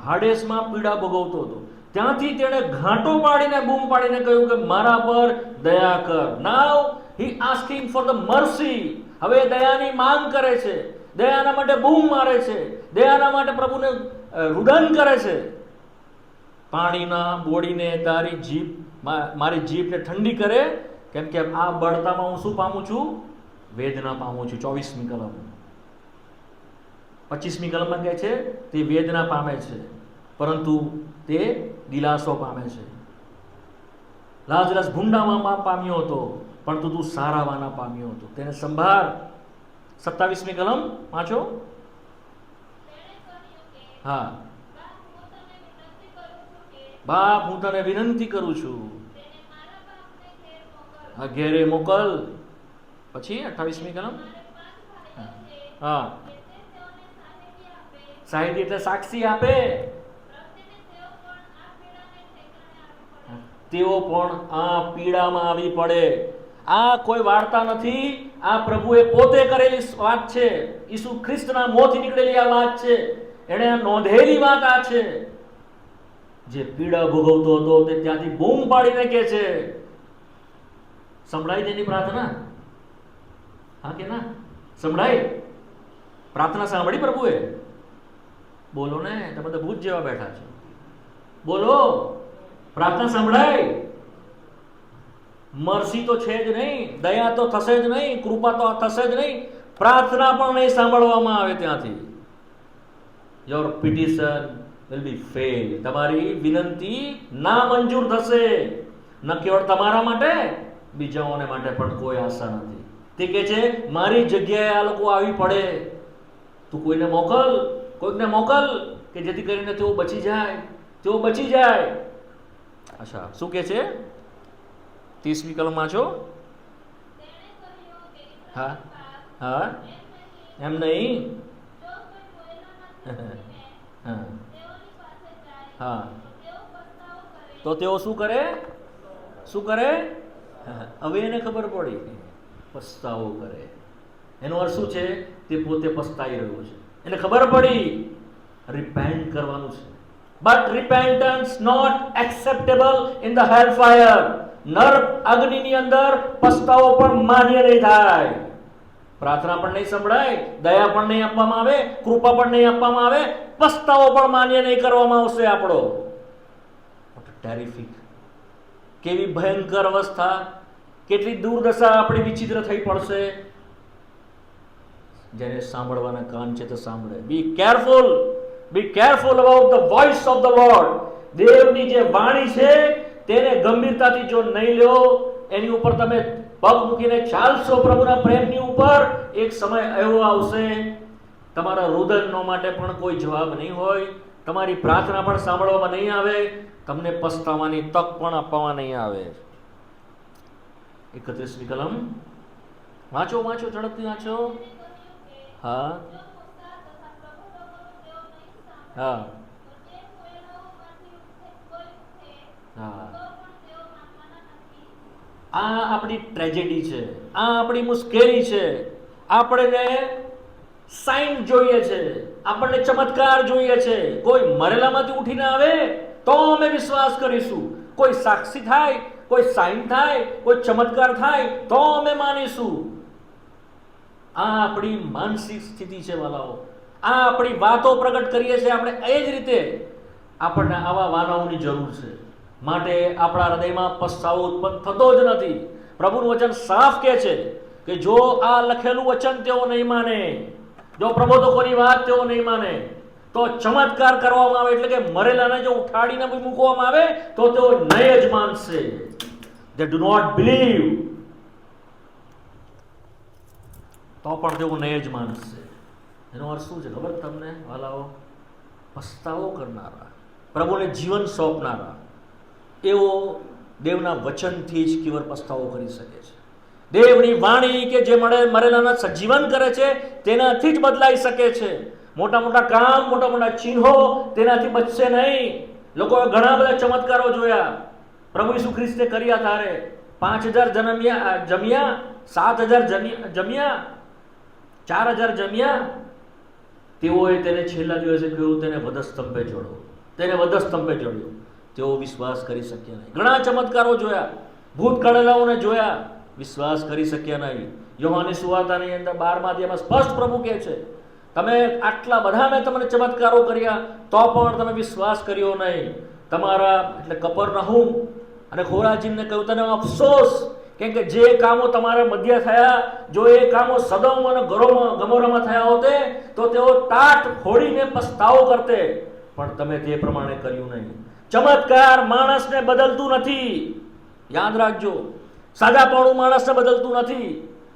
હાડેસમાં પીડા ભોગવતો હતો. ત્યાંથી તેણે ઘાંટો પાડીને બૂમ પાડીને કહ્યું કે મારા પર દયા કર. નાઉ હી આસ્કિંગ ફોર ધ મર્સી. હવે દયાની માંગ કરે છે, દયાના માટે બૂમ મારે છે, દયાના માટે પ્રભુને રુદન કરે છે. પાણીના બોડીને તારી જીભ, મારી જીભને ઠંડી કરે, કેમ કે આ બળતામાં હું શું પામું છું? વેદના પામું છું. 24મી કલમ. 25મી કલમમાં કહે છે તે વેદના પામે છે, પરંતુ તે દિલાસો પામે છે. લાજરસ ભૂંડામાં પામ્યો હતો, પરંતુ તું સારાવાના પામ્યો હતો. તેને સંભાળ. 27મી કલમ વાંચો. હા, બાપ હું તને વિનંતી કરું છું, ઘેરે મોકલ. પછી 28મી કલમ. હા, સાહિત્ય એટલે સાક્ષી આપે. તેઓ પણ આ પીડામાં આવી પડે. આ કોઈ વાર્તા નથી, આ પ્રભુએ પોતે કરેલી વાત છે. ઈસુ ખ્રિસ્તના મોંથી નીકળેલી આ વાત છે. એણે નોંધેલી વાત આ છે. જે પીડા ભોગવતો હતો તે ત્યાંથી બૂમ પાડીને કહે છે. સંભળાય તેની પ્રાર્થના. હા કે ના? સંભળાય? પ્રાર્થના સાંભળી પ્રભુએ? બોલો ને, તમે તો ભૂત જેવા બેઠા છો. બોલો, પ્રાર્થના સંભળાય? મરસી તો છે જ નહીં, દયા તો થશે જ નહીં, કૃપા તો થશે જ નહીં, પ્રાર્થના પણ નહીં સાંભળવામાં આવે ત્યાંથી. Your petition will be fail. તમારી વિનંતી ના મંજૂર થશે. ન કેવળ તમારા માટે, બીજાઓને માટે પણ કોઈ આશા નથી. તે કહે છે મારી જગ્યાએ આ લોકો આવી પડે, તું કોઈને મોકલ, કોઈકને મોકલ કે જેથી કરીને તેઓ બચી જાય, તેઓ બચી જાય. અચ્છા, શું કહે છે? 30મી કલમમાં છો? હા હા, એમ નહીં. હા હા, તો તેઓ શું કરે? શું કરે? હવે એને ખબર પડી, પસ્તાવો કરે. એનો અર્થ શું છે? તે પોતે પસ્તાઈ રહ્યો છે, એને ખબર પડી રિપેન્ટ કરવાનું છે. But repentance not acceptable in the hell fire. નર્ક અગ્નિની અંદર પસ્તાવો પણ માન્ય નહીં થાય. પ્રાર્થના પણ નહીં સંભળાય, દયા પણ નહીં આપવામાં આવે, કૃપા પણ નહીં આપવામાં આવે, પસ્તાવો પણ માન્ય નહીં કરવામાં આવશે આપણો. ટેરિફિક, કેવી ભયંકર અવસ્થા, કેટલી દુર્દશા આપણી વિચિત્ર થઈ પડશે. જેને સાંભળવાના કાન છે તો સાંભળે. Be careful about the voice of the lord. દેવની જે વાણી છે તેને ગંભીરતાથી જો નહીં લો, એની ઉપર તમે પગ મૂકીને ચાલશો પ્રભુના પ્રેમની ઉપર, એક સમય એવો આવશે તમારા રુદનનો માટે પણ કોઈ જવાબ નહીં હોય, તમારી પ્રાર્થના પણ સાંભળવામાં નહીં આવે, તમને પસ્તાવાની તક પણ આપવામાં નહીં આવે. 31મી કલમ વાંચો, ઝડપથી વાંચો. હા હા હા, આ આપણી ટ્રેજેડી છે, આ આપણી મુશ્કેલી છે. આપણને સાઇન જોઈએ છે, આપણને ચમત્કાર જોઈએ છે. કોઈ મરેલામાંથી ઉઠીને આવે તો અમે વિશ્વાસ કરીશું. કોઈ સાક્ષી થાય, કોઈ સાઇન થાય, કોઈ ચમત્કાર થાય તો અમે માનીશું. આ આપણી માનસિક સ્થિતિ છે વાલાઓ. આ આપણી વાતો પ્રગટ કરીએ છીએ આપણે. એ જ રીતે આપણને આવા વાનાઓની જરૂર છે. માટે આપણા હૃદયમાં પસ્તાવો ઉત્પન્ન થતો જ નથી. પ્રભુનું વચન સાફ કહે છે કે જો આ લખેલું વચન તેઓ નહીં માને, જો પ્રબોધકોની વાત તેઓ નહીં માને, તો ચમત્કાર કરવામાં આવે, એટલે કે મરેલાને જો ઉઠાડીને મૂકવામાં આવે તો તેઓ નહીં જ માનશે. They do not believe. તો પણ તેઓ નહીં જ માનશે. એનો અર્થ શું છે ખબર તમને વાલાઓ? પસ્તાવો કરનારા, પ્રભુને જીવન સોંપનારા, એવો દેવના વચનથી જ કેવળ પસ્તાવો કરી શકે છે. દેવની વાણી કે જે મરેલાના સજીવન કરે છે તેનાથી જ બદલાઈ શકે છે. મોટા મોટા કામ, મોટા મોટા ચિહ્નો તેનાથી બચશે નહીં. લોકોએ ઘણા બધા ચમત્કારો જોયા. પ્રભુ ઈસુ ખ્રિસ્તે કર્યા. તારે 5000 જમ્યા, 7000 જમ્યા, 4000 જમ્યા. તેઓએ તેને છેલ્લા દિવસે કહ્યું તેને વધસ્તંભે જોડો, તેને વધસ્તંભે જોડ્યો. તેઓ વિશ્વાસ કરી શક્યા નહીં. ઘણા ચમત્કારો જોયા, ભૂત કાઢેલાઓને જોયા, વિશ્વાસ કરી શક્યા નહીં. યોહાનની સુવાર્તાની અંદર 12મા અધ્યાયમાં સ્પષ્ટ પ્રભુ કહે છે તમે આટલા બધા મેં તમને ચમત્કારો કર્યા તો પણ તમે વિશ્વાસ કર્યો નહીં. તમારા એટલે કપરનહૂમ અને ખોરાજીમને કહ્યું તને અફસોસ, કેમ કે જે કામો તમારા મધ્ય થયા, જો એ કામો સદોમ અને ગમોરામાં થયા હોતે તો તેઓ ટાટ ફોડીને પસ્તાવો કરતે, પણ તમે તે પ્રમાણે કર્યું નહીં. ચમત્કાર માણસને બદલતું નથી, યાદ રાખજો. સાજાપણું માણસને બદલતું નથી.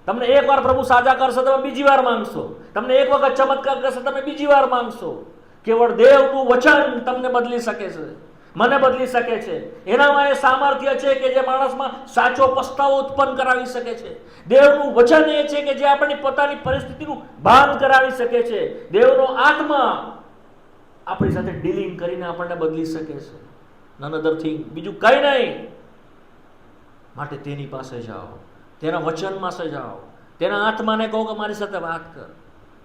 તમને એક વાર પ્રભુ સાજા કરશે તમે બીજી વાર માંગશો, તમને એક વખત ચમત્કાર કરશે તમે બીજી વાર માંગશો. કેવળ દેવનું વચન તમને બદલી શકે છે, મને બદલી શકે છે. એનામાં એ સામર્થ્ય છે કે જે માણસમાં સાચો પસ્તાવો ઉત્પન્ન કરાવી શકે છે. દેવનું વચન એ છે કે જે આપણી પોતાની પરિસ્થિતિનું ભાન કરાવી શકે છે. દેવનો આત્મા આપણી સાથે ડીલિંગ કરીને આપણને બદલી શકે છે. નન અધર થિંગ, બીજું કંઈ નહીં. માટે તેની પાસે જાઓ, તેના વચન પાસે જાઓ, તેના આત્માને કહો કે મારી સાથે વાત કર.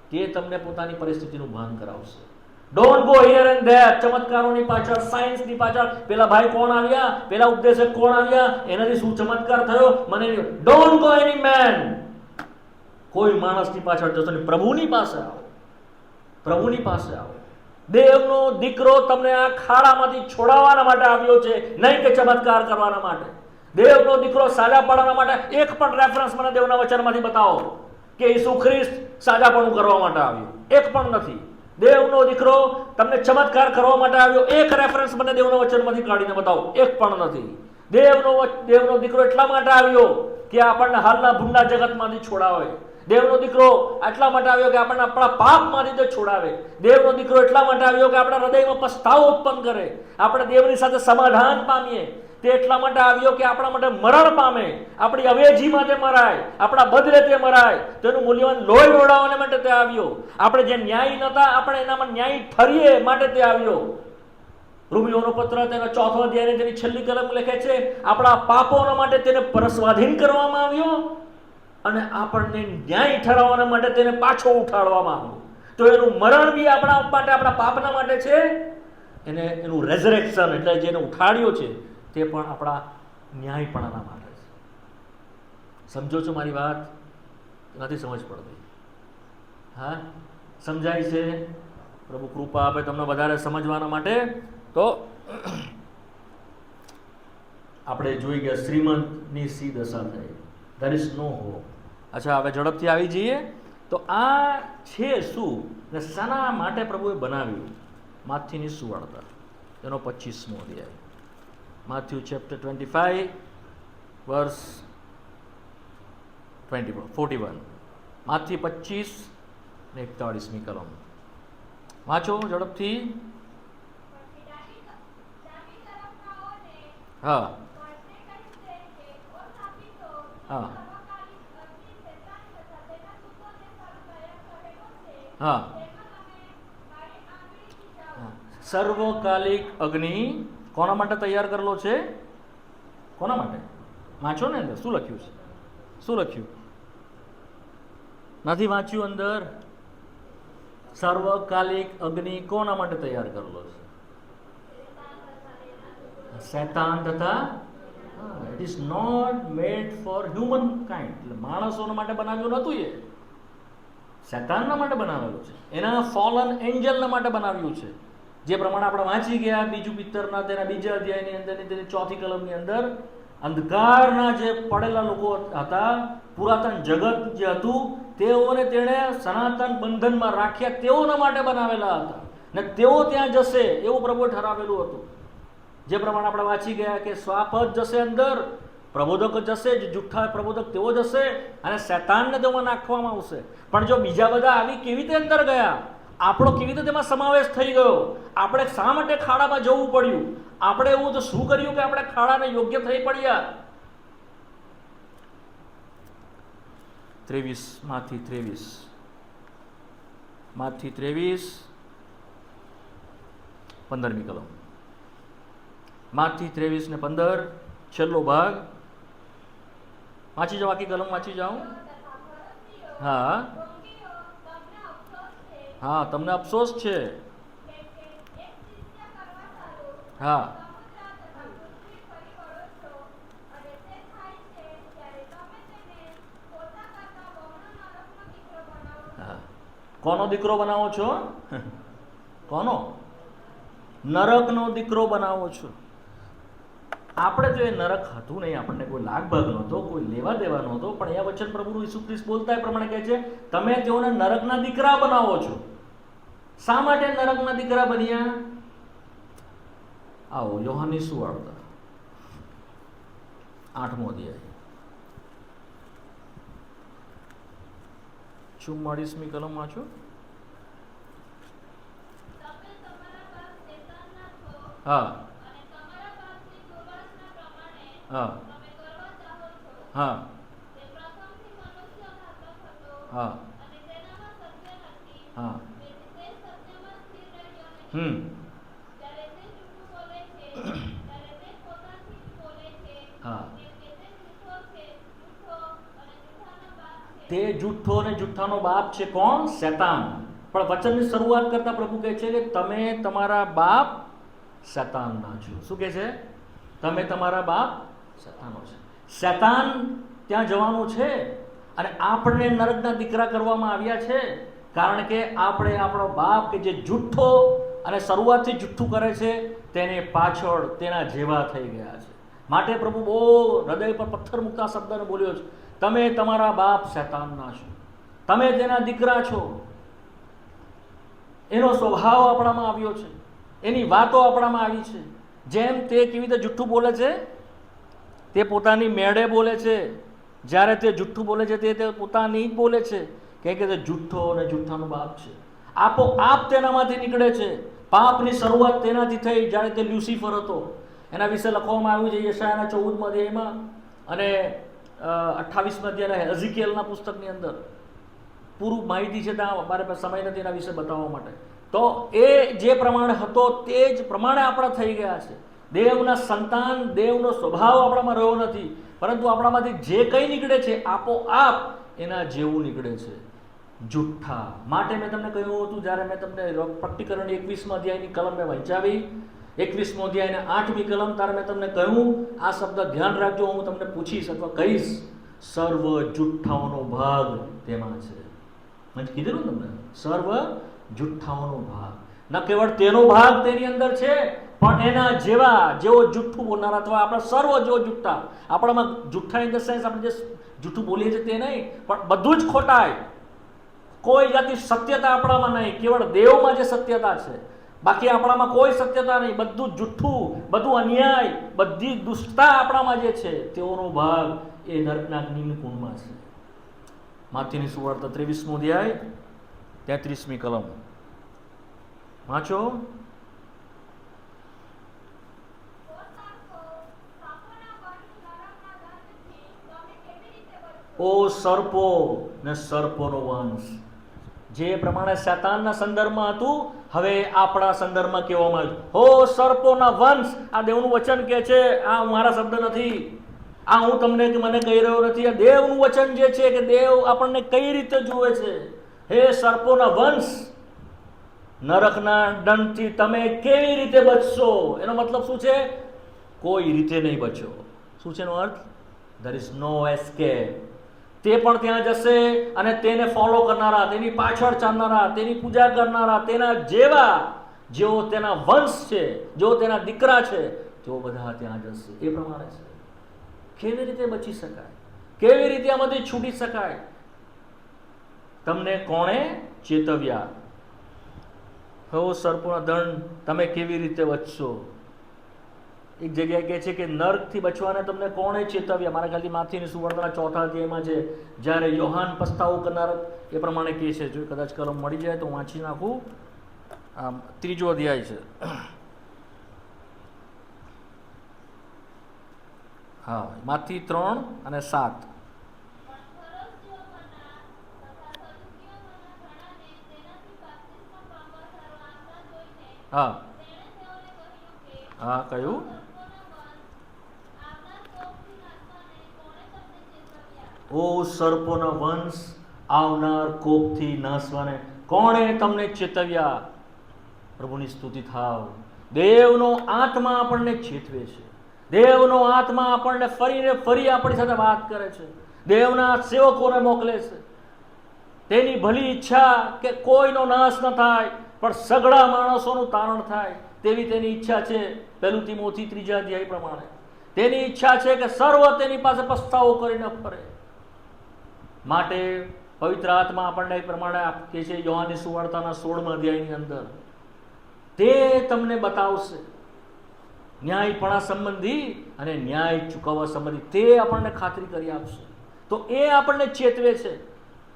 તે તમને પોતાની પરિસ્થિતિનું ભાન કરાવશે. Don't go here and there. ચમત્કારોની પાછળ, સાયન્સની પાછળ, પેલા ભાઈ કોણ આવ્યા, પેલા ઉપદેશક કોણ આવ્યા, એનાથી શું ચમત્કાર થયો મને. Don't go any man. કોઈ માણસની પાછળ જશો નહીં, પ્રભુની પાસે આવો, પ્રભુની પાસે આવો. દેવનો દીકરો તમને આ ખાડામાંથી છોડાવવાના માટે આવ્યો છે, નહીં કે ચમત્કાર કરવાના માટે. દેવનો દીકરો સાજા પાડવાના માટે એક પણ રેફરન્સ મને દેવના વચનમાંથી બતાવો કે ઈસુ ખ્રિસ્ત સાજાપણું કરવા માટે આવ્યો. એક પણ નથી. દેવનો દીકરો તમને ચમત્કાર કરવા માટે આવ્યો, એક રેફરન્સ મને દેવના વચનમાંથી કાઢીને બતાવો. એક પણ નથી. દેવનો દીકરો એટલા માટે આવ્યો કે આપણને હાલના ભૂંડા જગતમાંથી છોડાવે. દેવનો દીકરો એટલા માટે આવ્યો કે આપણને આપણા પાપમાંથી તે છોડાવે. દેવનો દીકરો એટલા માટે આવ્યો કે આપણા હૃદયમાં પસ્તાવો ઉત્પન્ન કરે, આપણે દેવની સાથે સમાધાન પામીએ. તે એટલા માટે આવ્યો કે આપણા માટે મરણ પામે, આપણી અવેજીમાં તે મરાય, આપણા બદલે તે મરાય, તેનું મૂલ્યવાન લોહી ઢોળાવવા માટે તે આવ્યો. આપણે જે ન્યાયી નહોતા આપણે એનામાં ન્યાયી ઠરીએ માટે તે આવ્યો. રોમીઓનો પત્ર તેના 4 અધ્યાયની તેની છેલ્લી કલમ લખે છે, આપણા પાપોના માટે તેને પરસ્વાધીન કરવામાં આવ્યો અને આપણને ન્યાય ઠરાવવાના માટે તેને પાછો ઉઠાડવામાં આવ્યો. તો એનું મરણ બી આપણા માટે, આપણા પાપના માટે છે, એનું રેઝરેક્શન એટલે જેને ઉઠાડ્યો છે તે પણ આપણા ન્યાયપણાના માટે છે. સમજો છો મારી વાત? નથી સમજ પડતી? હા, સમજાય છે? પ્રભુ કૃપા આપે તમને વધારે સમજવાના માટે. તો આપણે જોઈ ગયા શ્રીમંતની સી દશા થઈ, ધેર ઇઝ નો હોપ. અચ્છા, હવે ઝડપથી આવી જઈએ. તો આ છે શું ને શાના માટે પ્રભુએ બનાવ્યું? માથીની સુવાર્તા એનો 25મો અધ્યાય, Matthew chapter 25 verse 41. માથી 25 ને 41મી કલમ વાંચો ઝડપથી. હા હા હા. સર્વકાલિક અગ્નિ કોના માટે તૈયાર કરેલો છે? કોના માટે? વાંચો ને અંદર શું લખ્યું છે? શું લખ્યું? નથી વાંચ્યું અંદર? સર્વકાલિક અગ્નિ કોના માટે તૈયાર કરેલો છે? શૈતાન તથા it is not made for human kind. એટલે માણસોના માટે બનાવ્યું નહોતું, એ શૈતાનના માટે બનાવેલું છે, એના ફોલન એન્જલના માટે બનાવ્યું છે. જે પ્રમાણે આપણે વાંચી ગયા 2 પિત્તરના તેના 2 અધ્યાયની અંદર તેની 4th કલમની અંદર, અંધકારના જે પડેલા લોકો હતા, પુરાતન જગત જે હતું તેઓને તેણે સનાતન બંધનમાં રાખ્યા, તેઓના માટે બનાવેલા હતા ને તેઓ ત્યાં જશે એવું પ્રભુએ ઠરાવેલું હતું. જે પ્રમાણે આપણે વાંચી ગયા કે શ્વાપ જ જશે અંદર, પ્રબોધક જશે, જે જુઠ્ઠા પ્રબોધક તેઓ જશે અને શૈતાનને તેમાં નાખવામાં આવશે. પણ જો બીજા બધા આવી કેવી રીતે અંદર ગયા, આપણો કેવી રીતે તેમાં સમાવેશ થઈ ગયો, આપણે શા માટે ખાડામાં જવું પડ્યું, આપણે એવું તો શું કર્યું કે આપણે ખાડાને યોગ્ય થઈ પડ્યા? 23 15મી કલમ. માથી 23 ને 15 છેલ્લો ભાગ વાંચી જાઓ, આખી કલમ વાંચી જાઓ. હા હા, તમને અફસોસ છે. હા હા. કોનો દીકરો બનાવો છો? કોનો? નરકનો દીકરો બનાવો છો. આપણે તો એ નરક હતું નહીં, આપણને કોઈ લાગભાગ નહોતો, કોઈ લેવા દેવા નહોતો, પણ એ વચન પ્રભુ ઈસુ ખ્રિસ્ત બોલતા એ પ્રમાણે કહે છે, તમે તેઓને નરકના દીકરા બનાવો છો. શા માટે નરકના દીકરા બન્યા? આવો યોહાનની સુવાર્તા 8મો અધ્યાય 44મી કલમ વાંચો. હા હા હા હા હા. હા, તે જુઠ્ઠો અને જુઠ્ઠાનો બાપ છે. કોણ? શૈતાન. પણ વચનની શરૂઆત કરતા પ્રભુ કહે છે કે તમે તમારા બાપ શૈતાનના છો. શું કહે છે? તમે તમારા બાપ શૈતાનો છે. શૈતાન ત્યાં જવાનું છે અને આપણને નરકના દીકરા કરવામાં આવ્યા છે, કારણ કે આપણે આપણો બાપ કે જે જુઠ્ઠો અને શરૂઆતથી જુઠ્ઠું કરે છે તેને પાછળ તેના જેવા થઈ ગયા છે. માટે પ્રભુ બહુ હૃદય પર પથ્થર મૂકતા શબ્દને બોલ્યો છે, તમે તમારા બાપ શૈતાનના છો, તમે તેના દીકરા છો. એનો સ્વભાવ આપણામાં આવ્યો છે, એની વાતો આપણામાં આવી છે. જેમ તે કેવી રીતે જુઠ્ઠું બોલે છે, તે પોતાની મેળે બોલે છે. જ્યારે તે જુઠ્ઠું બોલે છે તે પોતાની જ બોલે છે, કે તે જુઠ્ઠો અને જુઠ્ઠાનો બાપ છે. આપોઆપ તેનામાંથી નીકળે છે. પાપની શરૂઆત તેનાથી થઈ જ્યારે તે લ્યુસિફર હતો. એના વિશે લખવામાં આવ્યું છે યશાયાના 14મા અધ્યાયમાં અને 28મા અધ્યાયના હઝકીએલના પુસ્તકની અંદર પૂરું માહિતી છે. ત્યાં મારે પાસે સમય નથી એના વિશે બતાવવા માટે. તો એ જે પ્રમાણે હતો તે જ પ્રમાણે આપણા થઈ ગયા છે. દેવના સંતાન, દેવનો સ્વભાવ આપણામાં રહ્યો નથી, પરંતુ આપણામાંથી જે કંઈ નીકળે છે આપોઆપ એના જેવું નીકળે છે, જુઠ્ઠા. માટે મેં તમને કહ્યું હતું, જ્યારે મેં તમને પ્રકટીકરણ 21મા અધ્યાયની કલમ મેં વંચાવી, 21મો અધ્યાય અને 8મી કલમ, ત્યારે મેં તમને કહ્યું આ શબ્દ ધ્યાન રાખજો, હું તમને પૂછીશ અથવા કહીશ, સર્વ જુઠ્ઠાઓનો ભાગ તેમાં છે. મેં કીધેલું તમને, સર્વ જુઠ્ઠાઓનો ભાગ. ન કેવળ તેનો ભાગ તેની અંદર છે, પણ એના જેવો જુઠ્ઠું બોલનારા, અથવા આપણા સર્વ જેવો જુઠ્ઠા. આપણામાં જુઠ્ઠા ઇન ધ સેન્સ આપણે જે જુઠ્ઠું બોલીએ છીએ તે નહીં, પણ બધું જ ખોટાય. કોઈ જાતની સત્યતા આપણામાં નહીં, કેવળ દેવમાં જે સત્યતા છે, બાકી આપણામાં કોઈ સત્યતા નહીં. બધું જુઠ્ઠું, બધું અન્યાય, બધી દુષ્ટતા આપણામાં જે છે તેઓનો ભાગ એ નરકના અગ્નિની કુંડમાં છે. માથીની સુવાર્તા 23મો અધ્યાય 33મી કલમ વાંચો. ઓ સર્પો ને સર્પોનો વંશ. જે પ્રમાણે શૈતાનના સંદર્ભમાં હતું, હવે આપણા સંદર્ભમાં કહેવામાં આવ્યું, હો સર્પોના વંશ. આ દેવનું વચન કહે છે, આ મારા શબ્દ નથી, આ હું તમને કે મને કહી રહ્યો નથી. આ દેવનું વચન જે છે કે દેવ આપણને કઈ રીતે જુએ છે. હે સર્પોના વંશ, નરકના દંડથી તમે કેવી રીતે બચશો? એનો મતલબ શું છે? કોઈ રીતે નહીં બચો. શું છે એનો અર્થ? There is no escape. તે પણ ત્યાં જશે અને તેને ફોલો કરનારા, તેની પાછળ ચાલનારા, તેની પૂજા કરનારા, તેના જેવો તેના વંશ છે, જેવો તેના દીકરા છે, તેઓ બધા ત્યાં જશે. એ પ્રમાણે છે. કેવી રીતે બચી શકાય? કેવી રીતે આમાંથી છૂટી શકાય? તમને કોણે ચેતવ્યા? હો સર્પોના દંડ, તમે કેવી રીતે બચશો? એક જગ્યાએ કહે છે કે નર્કથી બચવાને તમને કોણે ચેતવ્યા? મારા ખ્યાલથી માથીની સુવાર્તાના 4થા અધ્યાયમાં છે, જ્યારે યોહાન પસ્તાવો કરનાર એ પ્રમાણે કહે છે. જો કદાચ કલમ મળી જાય તો વાંચી નાખું. આ 3જો અધ્યાય છે. હા, માથી 3 અને 7. હા હા, કયું? ઓ સર્પોના વંશ, આવનાર કોપથી નાશવાને કોણે તમને ચેતવ્યા? પ્રભુની સ્તુતિ થાવ. દેવનો આત્મા આપણને ચેતવે છે. દેવનો આત્મા આપણને ફરીને ફરી આપણી સાથે વાત કરે છે. દેવના સેવકોને મોકલે છે. તેની ભલી ઈચ્છા કે કોઈનો નાશ ન થાય, પણ સઘળા માણસોનું તારણ થાય, તેવી તેની ઈચ્છા છે. 1 તિમોથી 3 અધ્યાય પ્રમાણે તેની ઈચ્છા છે કે સર્વ તેની પાસે પસ્તાવો કરીને ફરે. માટે પવિત્ર આત્મા આપણને એ પ્રમાણે કહે છે યોહાનની સુવાર્તાના 16મા અધ્યાયની અંદર, તે તમને બતાવશે ન્યાયપણા સંબંધી અને ન્યાય ચૂકવવા સંબંધી. તે આપણને ખાતરી કરી આપશે. તો એ આપણને ચેતવે છે.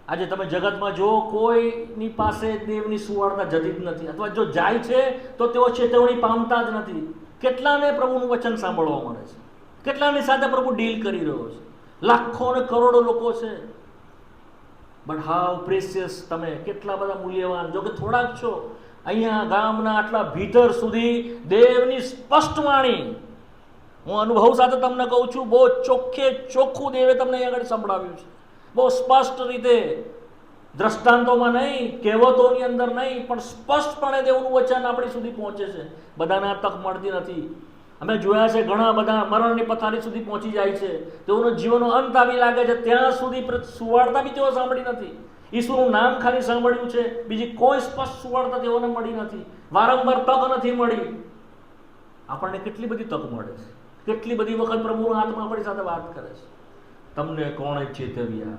આજે તમે જગતમાં જો કોઈની પાસે દેવની સુવાર્તા જતી જ નથી, અથવા જો જાય છે તો તેઓ ચેતવણી પામતા જ નથી. કેટલાને પ્રભુનું વચન સાંભળવા મળે છે, કેટલાની સાથે પ્રભુ ડીલ કરી રહ્યો છે. લાખો અને કરોડો લોકો છે. બટ હાઉ પ્રેસિયસ, તમે કેટલા બધા મૂલ્યવાન, જો કે થોડાક છો. અહીંયા ગામના આટલા ભીતર સુધી દેવની સ્પષ્ટ વાણી, હું અનુભવ સાથે તમને કહું છું, બહુ ચોખ્ખું દેવે તમને અહીં આગળ સંભળાવ્યું છે. બહુ સ્પષ્ટ રીતે, દ્રષ્ટાંતોમાં નહીં, કહેવતોની અંદર નહીં, પણ સ્પષ્ટપણે દેવનું વચન આપણી સુધી પહોંચે છે. બધાને આ તક મળતી નથી. અમે જોયા છે ઘણા બધા મરણની પથારી સુધી પહોંચી જાય છે, તેઓનો જીવનનો અંત આવી લાગે છે, ત્યાં સુધી સુવાર્તા બી તેઓ સાંભળી નથી. ઈસુનું નામ ખાલી સાંભળ્યું છે, બીજી કોઈ સ્પષ્ટ સુવાર્તા તેઓને મળી નથી. વારંવાર તક નથી મળી. આપણને કેટલી બધી તક મળે છે, કેટલી બધી વખત પ્રભુનો આત્મા આપણી સાથે વાત કરે છે. તમને કોણે ચેતવ્યા?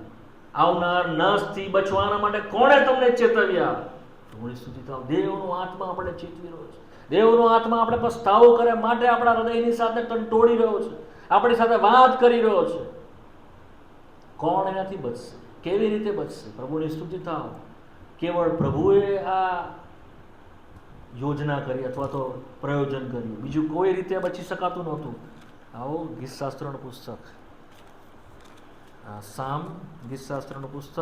આવનાર નાશથી બચવાના માટે કોણે તમને ચેતવ્યા? દેવનો આત્મા આપણે ચેતવી રહ્યો છે. દેવનો આત્મા આપણે પસ્તાવો કરે માટે આપણા હૃદયની સાથે ટંટોળી રહ્યો છે, આપણી સાથે વાત કરી રહ્યો છે. કોણ એનાથી બચશે? કેવી રીતે બચશે? પ્રભુની સ્તુતિ થાવ. કેવળ પ્રભુએ આ યોજના કરી અથવા તો પ્રયોજન કર્યું, બીજું કોઈ રીતે બચી શકાતું નહોતું. આવો ગીતશાસ્ત્રનું પુસ્તક, સામ ગીતશાસ્ત્રનું પુસ્તક,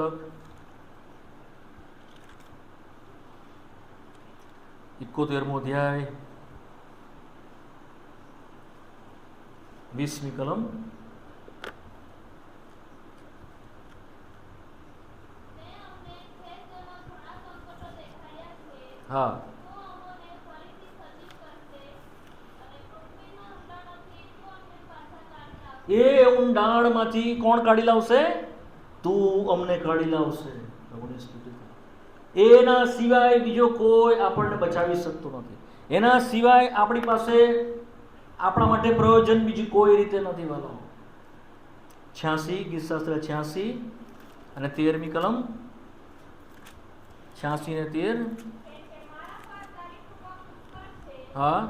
71મો અધ્યાય 20મી કલમ. હા, એ ઊંડાણમાંથી કોણ કાઢી લાવશે? તું અમને કાઢી લાવશે. પ્રભુની સ્તુતિ. એના સિવાય બીજો કોઈ આપણને બચાવી શકતો નથી. એના સિવાય આપણી પાસે આપણા માટે પ્રયોજન બીજી કોઈ રીતે નથી. વાલો 86 ગીતશાસ્ત્ર 86 અને 13મી કલમ. 86 ને 13. હા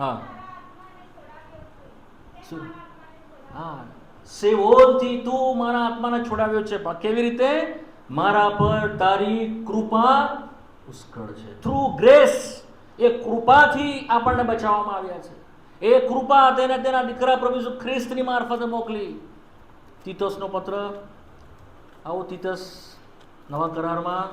હા હા, સેવોલથી તું મારા આત્માને છોડાવ્યો છે. કેવી રીતે? મારા પર તારી કૃપા પુષ્કળ છે. થ્રુ ગ્રેસ, એ કૃપાથી આપણને બચાવવામાં આવ્યા છે. એ કૃપા તેને તેના દીકરા પ્રભુ ઈસુ ખ્રિસ્તની મારફતે મોકલી. તીતસનો પત્ર, આવો તીતસ નવા કરારમાં.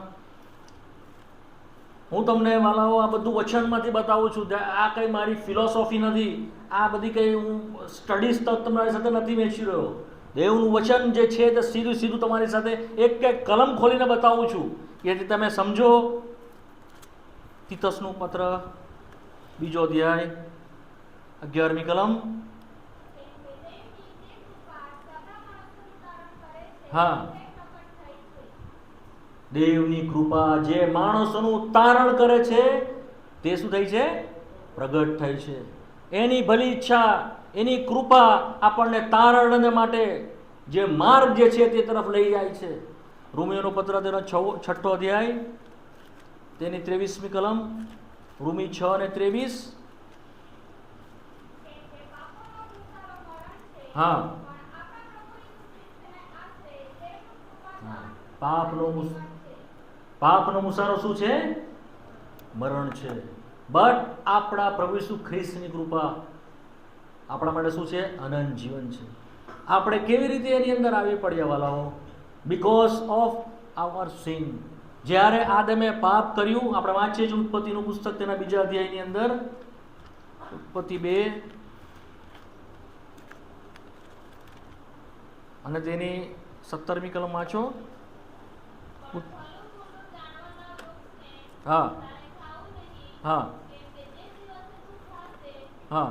હું તમને વાલાઓ આ બધું વચનમાંથી બતાવું છું. આ કંઈ મારી ફિલોસોફી નથી, આ બધી કંઈ હું સ્ટડીઝ તો તમારી સાથે નથી વેચી રહ્યો. દેવનું વચન જે છે તે સીધું સીધું તમારી સાથે એક એક કલમ ખોલીને બતાવું છું, જેથી તમે સમજો. તીતસનું પત્ર 2 અધ્યાય 11મી કલમ. હા, દેવની કૃપા જે માણસોનું તારણ કરે છે તે શું થઈ છે? પ્રગટ થઈ છે. એની ભલી ઈચ્છા, એની કૃપા આપણને તારણને માટે જે માર્ગ જે છે તે તરફ લઈ જાય છે. રોમીઓનો પત્ર તેનો 6ઠ્ઠો અધ્યાય તેની 23મી કલમ. રોમી 6 અને 23. હા, પાપનો મુસારો શું છે? મરણ છે. બટ આપણા પ્રભુ ઈસુ ખ્રિસ્તની કૃપા આપણા માટે શું છે? અનંત જીવન છે. આપણે કેવી રીતે એની અંદર આવી પડ્યા વાલાઓ? Because of our sin. જ્યારે આદમે પાપ કર્યું, આપણે વાંચીએ છીએ ઉત્પત્તિનું પુસ્તક તેના 2 અધ્યાયની અંદર, ઉત્પત્તિ 2 અને તેની 17મી કલમ વાંચો. હા હા હા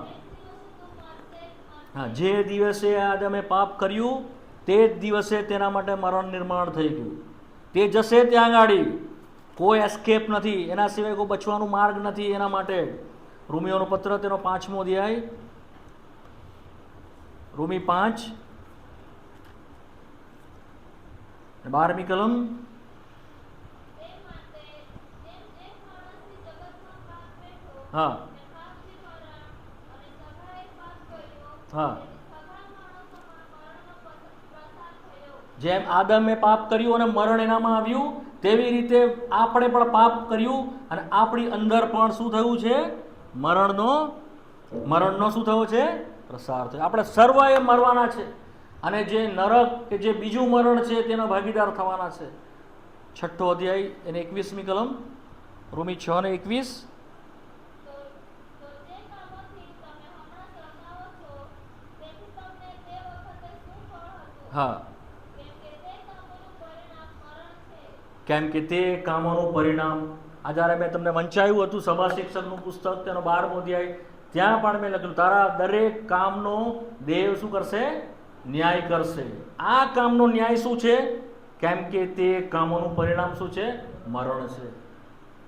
હા, જે દિવસે આદમે પાપ કર્યું તે જ દિવસે તેના માટે મરણ નિર્માણ થઈ ગયું. તે જશે ત્યાં ગાડી, કોઈ એસ્કેપ નથી, એના સિવાય કોઈ બચવાનો માર્ગ નથી. એના માટે રોમીઓનો પત્ર તેનો 5મો અધ્યાય, રોમી 5 12મી કલમ. હા હા, જેમ આદમે પાપ કર્યું અને મરણ એનામાં આવ્યું, તેવી રીતે આપણે પણ પાપ કર્યું અને આપણી અંદર પણ શું થયું છે? મરણનો શું થયો છે? પ્રસાર થયો. આપણે સર્વ એ મરવાના છે અને જે નરક કે જે બીજું મરણ છે તેના ભાગીદાર થવાના છે. 6ઠ્ઠો અધ્યાય એને 21મી કલમ, રોમી 6 અને 21. હા, કેમ કે તે કામોનું પરિણામ. આ જ્યારે મેં તમને વંચાયું હતું સભા શિક્ષકનું પુસ્તક તેનો 12મો અધ્યાય ત્યાં પણ મેં લખ્યું તારા દરેક કામનો દેવ શું કરશે? ન્યાય કરશે. આ કામનો ન્યાય શું છે? કેમ કે તે કામોનું પરિણામ શું છે? મરણ છે.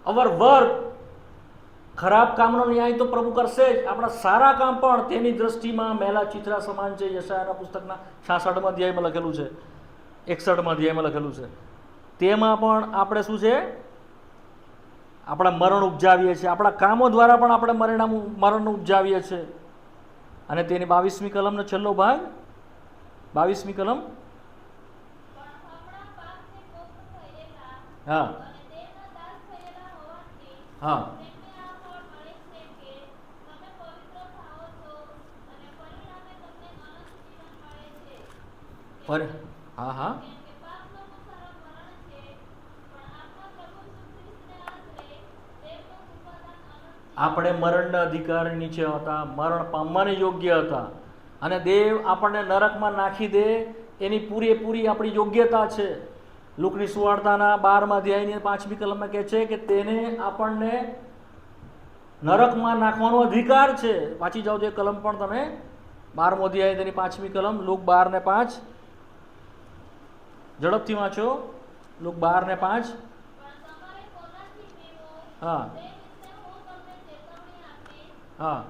અવર વર્ક, ખરાબ કામનો ન્યાય તો પ્રભુ કરશે જ. આપણા સારા કામ પણ તેની દ્રષ્ટિમાં મેલા ચિત્રા સમાન છે. યશાયાના પુસ્તકના 66મા અધ્યાયમાં લખેલું છે, 61મા અધ્યાયમાં લખેલું છે. તેમાં પણ આપણે શું છે? આપણા મરણ ઉપજાવીએ છીએ. આપણા કામો દ્વારા પણ આપણે મરણ ઉપજાવીએ છીએ. અને તેની 22મી કલમનો છેલ્લો ભાગ, 22મી કલમ. હા હા હા હા આપણે મરણના અધિકાર નીચે હતા, મરણ પામવાને યોગ્ય હતા, અને દેવ આપણને નરકમાં નાખી દે એની પૂરેપૂરી આપણી યોગ્યતા છે. લુકની સુવાર્તાના 12મા અધ્યાયની 5મી કલમમાં કહે છે કે તેને આપણને નરકમાં નાખવાનો અધિકાર છે. વાંચી જાઓ તો એ કલમ પણ તમે, 12મો અધ્યાય તેની 5મી કલમ, લુક 12:5. ઝડપથી વાંચો. લુક 12:5. હા હા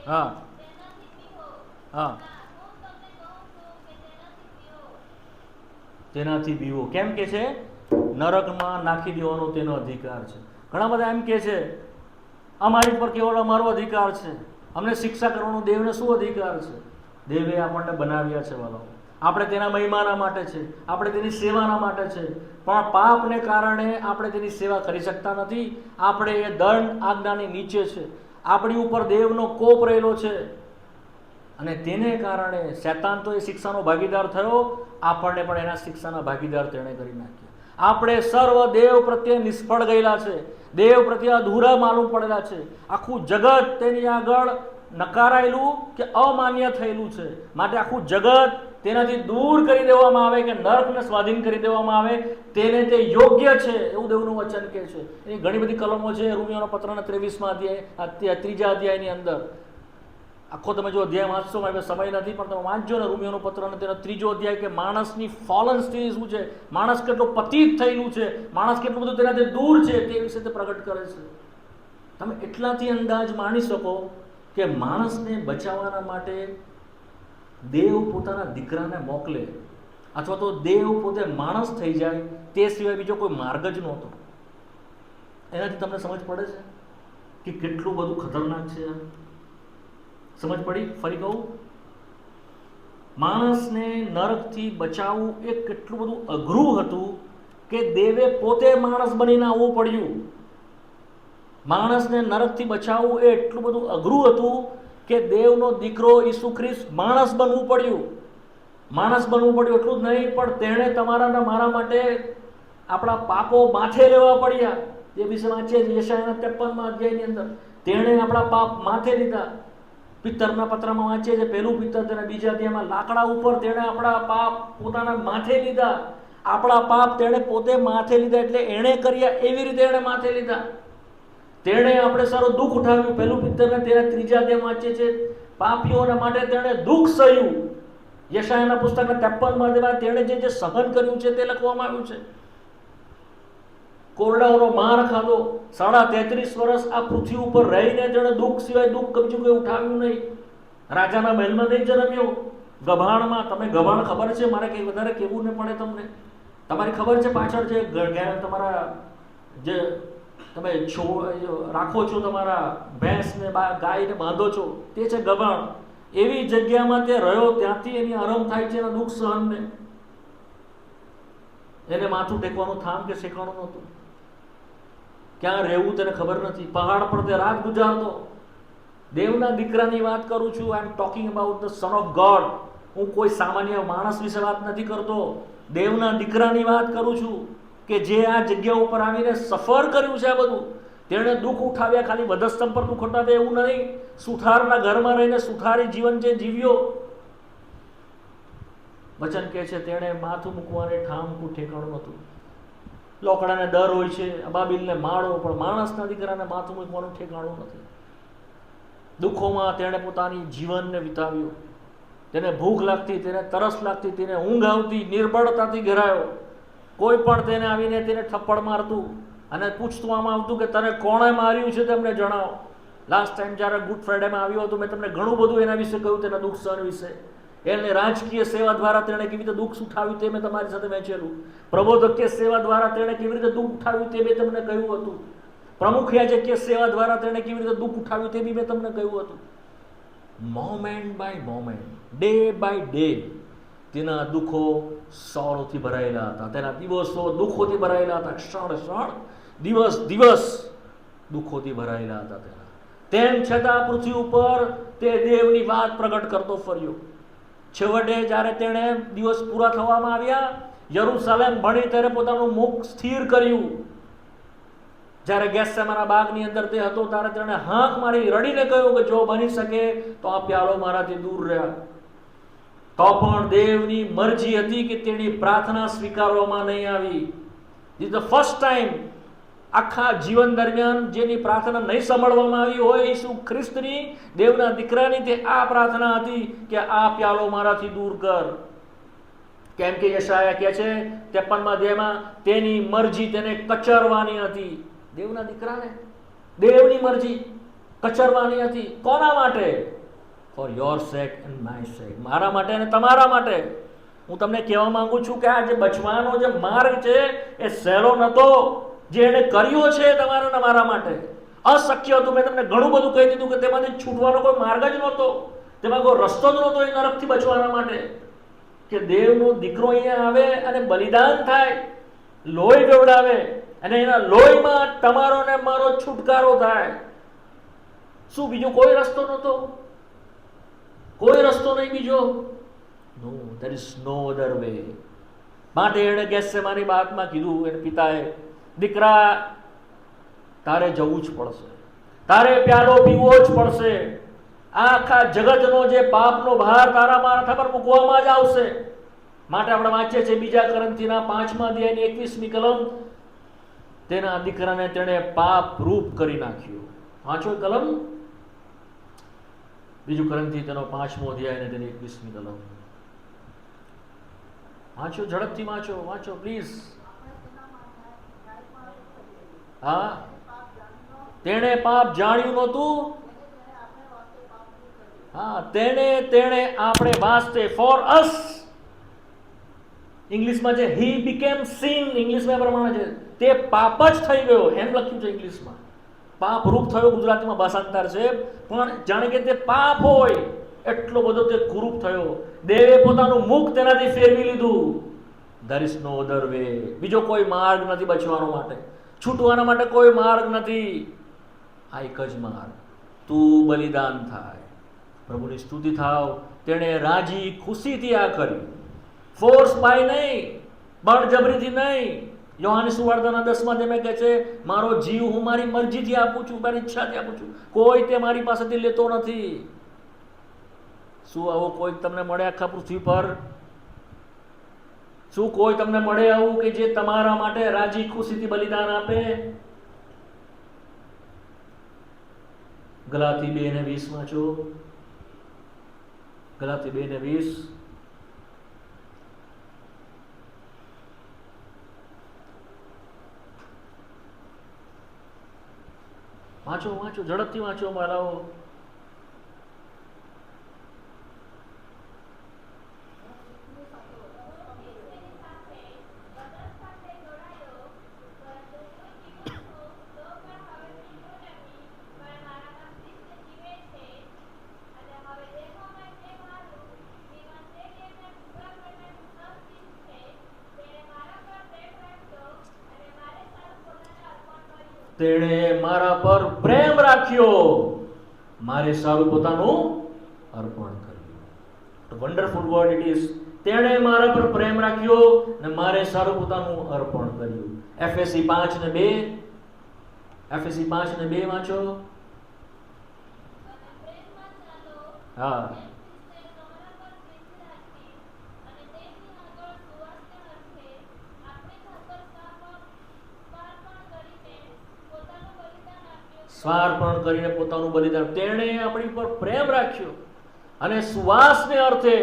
હા હા તેનાથી બીવો. કેમ કે છે? નરકમાં નાખી દેવાનો તેનો અધિકાર છે. ઘણા બધા એમ કે છે અમારી પર કેવળ અમારો અધિકાર છે, અમને શિક્ષા કરવાનો દેવને શું અધિકાર છે? દેવે આપણને બનાવ્યા છે વાલાઓ, આપણે તેના મહિમાના માટે છે, આપણે તેની સેવાના માટે છે. પણ પાપને કારણે આપણે તેની સેવા કરી શકતા નથી. આપણે એ દંડ આજ્ઞાની નીચે છે. આપણી ઉપર દેવનો કોપ રહેલો છે, અને તેને કારણે શૈતાન તો એ શિક્ષાનો ભાગીદાર થયો, આપણને પણ એના શિક્ષાના ભાગીદાર તેણે કરી નાખ્યા. આપણે સર્વ દેવ પ્રત્યે નિષ્ફળ ગયેલા છે, દેવ પ્રત્યે અધૂરા માલુમ પડેલા છે. આખું જગત તેની આગળ નકારાયેલું કે અમાન્ય થયેલું છે. માટે આખું જગત તેનાથી દૂર કરી દેવામાં આવે, કે નર્કને સ્વાધીન કરી દેવામાં આવે, તેને તે યોગ્ય છે એવું દેવનું વચન કહે છે. એની ઘણી બધી કલમો છે. રોમિયોના પત્રના 23મા અધ્યાય, 3જા અધ્યાયની અંદર આખો તમે જો અધ્યાય વાંચશો, હવે સમય નથી, પણ તમે વાંચજો ને રોમિયોનો પત્ર અને તેનો 3જો અધ્યાય, કે માણસની ફોલન સ્થિતિ શું છે, માણસ કેટલો પતિત થયેલું છે, માણસ કેટલું બધું તેનાથી દૂર છે, તે વિશે તે પ્રગટ કરે છે. તમે એટલાથી અંદાજ માણી શકો કે માણસને બચાવવાના માટે દેવ પોતાના દીકરાને મોકલે, અથવા તો દેવ પોતે માણસ થઈ જાય, તે સિવાય બીજો કોઈ માર્ગ જ નહોતો. એનાથી તમને સમજ પડે છે કે કેટલું બધું ખતરનાક છે. સમજ પડી? ફરી કહું, માણસને નરકથી બચાવવું એ કેટલું બધું અઘરું હતું કે દેવે પોતે માણસ બનીને આવવું પડ્યું. માણસને નરકથી બચાવવું એ એટલું બધું અઘરું હતું કે દેવનો દીકરો ઈસુ ખ્રિસ્ત માણસ બનવું પડ્યું. માણસ બનવું પડ્યું એટલું જ નહીં, પણ તેણે તમારા ને મારા માટે આપણા પાપો માથે લેવા પડ્યા. તે વિશે વાંચીએ યશાયાના 53મા અધ્યાયની અંદર. તેણે આપણા પાપ માથે લીધા. પિત્તરના પત્રમાં વાંચીએ છીએ, પહેલું પિત્તર તેના 2જા અધ્યાયમાં, લાકડા ઉપર તેણે આપણા પાપ પોતાના માથે લીધા. આપણા પાપ તેણે પોતે માથે લીધા, એટલે એણે કર્યા એવી રીતે એણે માથે લીધા. તેણે આપણે સારું દુઃખ ઉઠાવ્યું. પહેલું પિત્તરના તેના 3જા અધ્યાયમાં વાંચીએ છીએ, પાપીઓના માટે તેણે દુઃખ સહ્યું. યશાયાના પુસ્તકના 53મા અધ્યાયમાં તેણે જે સહન કર્યું છે તે લખવામાં આવ્યું છે. કોરડાઓનો માર ખાધો, 33.5 વર્ષ આ પૃથ્વી ઉપર રહીને તેણે દુઃખ સિવાય દુઃખ બીજું કંઈ ઉઠાવ્યું નહીં. રાજાના મહેલમાં નહીં જન્મ્યો, ગભાણમાં. તમે ગભાણ ખબર છે, મારે કંઈ વધારે કહેવું ન પડે તમને. તમારી ખબર છે પાછળ જે તમારા જે તમે રાખો છો, તમારા ભેંસને ગાયને બાંધો છો, તે છે ગભાણ. એવી જગ્યામાં તે રહ્યો, ત્યાંથી એની આરંભ થાય છે એના દુઃખ સહનને. એને માથું ટેકવાનું થામ કે શેકાણું નહોતું. ક્યાં રહેવું તેને ખબર નથી. પહાડ પર તે રાત ગુજારતો. દેવના દીકરાની વાત કરું છું. I am talking about the son of God. હું કોઈ સામાન્ય માણસ વિશે વાત નથી કરતો. દેવના દીકરાની વાત કરું છું, કે જે આ જગ્યા ઉપર આવીને સફર કર્યું છે. આ બધું તેણે દુઃખ ઉઠાવ્યા. ખાલી વધસ્તંભ પર દુઃખ ઉઠાવ્યા એવું નહીં. સુથારના ઘરમાં રહીને સુથારી જીવન જે જીવ્યો. વચન કહે છે તેણે માથું મૂકવાને ઠામકું ઠેકાણું હતું. લોકડાને ડર હોય છે, અબાબીલને માળો, પણ માણસના દીકરાને માથું મૂકવાનું ઠેકાણું નથી. દુઃખોમાં તેણે પોતાની જીવનને વિતાવ્યું. તેને ભૂખ લાગતી, તેને તરસ લાગતી, તેને ઊંઘ આવતી, નિર્બળતાથી ઘેરાયો. કોઈ પણ તેને આવીને તેને થપ્પડ મારતું અને પૂછતું આમાં આવતું કે તને કોણે માર્યું છે તેમને જણાવો. લાસ્ટ ટાઈમ જ્યારે ગુડ ફ્રાઈડેમાં આવ્યો હતો, મેં તમને ઘણું બધું એના વિશે કહ્યું, તેના દુઃખ સહન વિશે. એને રાજકીય સેવા દ્વારા તેણે કેવી રીતે દુઃખ ઉઠાવ્યું તે મેં તમારી સાથે વહેંચેલું. પ્રબોધકીય સેવા દ્વારા તેણે કેવી રીતે દુઃખ ઉઠાવ્યું તે મેં તમને કહ્યું હતું. પ્રમુખ યાજકીય સેવા દ્વારા તેણે કેવી રીતે દુઃખ ઉઠાવ્યું તે બી મેં તમને કહ્યું હતું. Moment by moment, day by day તેના દુઃખો સોરોથી ભરાયેલા હતા, તેના દિવસો દુઃખોથી ભરાયેલા હતા, ક્ષણ ક્ષણ, દિવસ દિવસ દુઃખોથી ભરાયેલા હતા તેના. તેમ છતાં પૃથ્વી ઉપર તે દેવની વાત પ્રગટ કરતો ફર્યો. છેવટે જ્યારે તેણે દિવસ પૂરા થવામાં આવ્યા, યરૂશલેમ ભણી ત્યારે પોતાનું મુખ સ્થિર કર્યું. જ્યારે ગેથસેમાના બાગની અંદર તે હતો ત્યારે તેણે હાંક મારી રડીને કહ્યું કે જો બની શકે તો આ પ્યાલો મારાથી દૂર રહ્યા. તો પણ દેવની મરજી હતી કે તેની પ્રાર્થના સ્વીકારવામાં નહીં આવી. ધીસ ધ ફર્સ્ટ ટાઈમ આખા જીવન દરમિયાન જેની પ્રાર્થના નહીં સાંભળવામાં આવી હોય, ઈસુ ખ્રિસ્તની, દેવના દીકરાની, તે આ પ્રાર્થના હતી કે આ પ્યાલો મારાથી દૂર કર. કેમ કે યશાયા કહે છે 53મા અધ્યાયમાં, તેની મરજી તેને કચરવાની હતી. દેવના દીકરાને દેવની મરજી કચરવાની હતી. કોના માટે? For your sake and my sake, મારા માટે અને તમારા માટે. હું તમને કહેવા માંગુ છું કે આ જે બચવાનો જે માર્ગ છે એ સહેલો નહોતો. જે એને કર્યો છે તમારા અને મારા માટે અશક્ય હતું. મેં તમને ઘણું બધું કહી દીધું કે તેમાંથી છૂટવાનો કોઈ માર્ગ જ નહોતો, તેમાં કોઈ રસ્તો જ નહોતો એ નરકથી બચવાના માટે. કે દેવનો દીકરો અહીંયા આવે અને બલિદાન થાય, લોહી ગવડાવે અને એના લોહીમાં તમારો ને મારો છુટકારો થાય. શું બીજો કોઈ રસ્તો નહોતો? કોઈ રસ્તો નહીં બીજો. નો, there is no other way. માટે એણે ગેથસેમાની બાગમાં કીધું એને પિતાએ, દીકરા તારે જવું જ પડશે, તારે પ્યાલો પીવો જ પડશે. આખા જગતનો જે પાપનો ભાર તારા માથા પર મૂકવામાં જ આવશે. માટે આપણે વાંચીએ છીએ 2 કોરિન્થીના 5મા અધ્યાયની 21મી કલમ, તેના દીકરાને તેણે પાપ રૂપ કરી નાખ્યું. વાંચો કલમ, 2 કોરિન્થી તેનો 5મો અધ્યાય અને તેની 21મી કલમ વાંચો, ઝડપથી વાંચો, વાંચો પ્લીઝ. હા, તેણે પાપ જાણ્યું નહોતું. હા, તેણે આપણે વાસ્તે, ફોર અસ. ઇંગ્લિશમાં છે હી બીકેમ સિન, ઇંગ્લિશમાં પ્રમાણે છે તે પાપ જ થઈ ગયો, એમ લખ્યું છે ઇંગ્લિશમાં. પાપ રૂપ થયો ગુજરાતીમાં ભાષાંતર છે, પણ જાણે કે તે પાપ હોય એટલો બધો તે કુરૂપ થયો. દેવે પોતાનું મુખ તેનાથી ફેરવી લીધું. There is no other way, બીજો કોઈ માર્ગ નથી બચવાનો માટે, છૂટવાના માટે કોઈ માર્ગ નથી. આ એક જ માર્ગ, તું બલિદાન થાય, પ્રભુની સ્તુતિ થાવ. તેણે રાજી ખુશીથી આ કર્યું, ફોર્સ બાય નહીં, બળજબરીથી નહીં. યોહાની સુવાર્તાના 10મા અધ્યાયમાં કહે છે, મારો જીવ હું મારી મરજીથી આપું છું, મારી ઈચ્છાથી આપું છું, કોઈ તે મારી પાસેથી લેતો નથી. શું આવો કોઈ તમને મળે આખા પૃથ્વી પર? શું કોઈ તમને મળે આવું કે જે તમારા માટે રાજી ખુશીથી બલિદાન આપે? ગલાતી 2:20 વાંચો, ગલાતી 2:20. વાંચો વાંચો, ઝડપથી વાંચો મારાઓ. તેણે મારા પર પ્રેમ રાખ્યો, મારે સારું પોતાનું અર્પણ કર્યું. Wonderful word it is. તેણે મારા પર પ્રેમ રાખ્યો અને મારે સારું પોતાનું અર્પણ કર્યું. એફએસી 5:2, એફએસી 5:2 વાંચો. હા, સ્વાર્પણ કરીને પોતાનું બલિદાન, તેણે આપણી પર પ્રેમ રાખ્યો અને સુવાસને અર્થે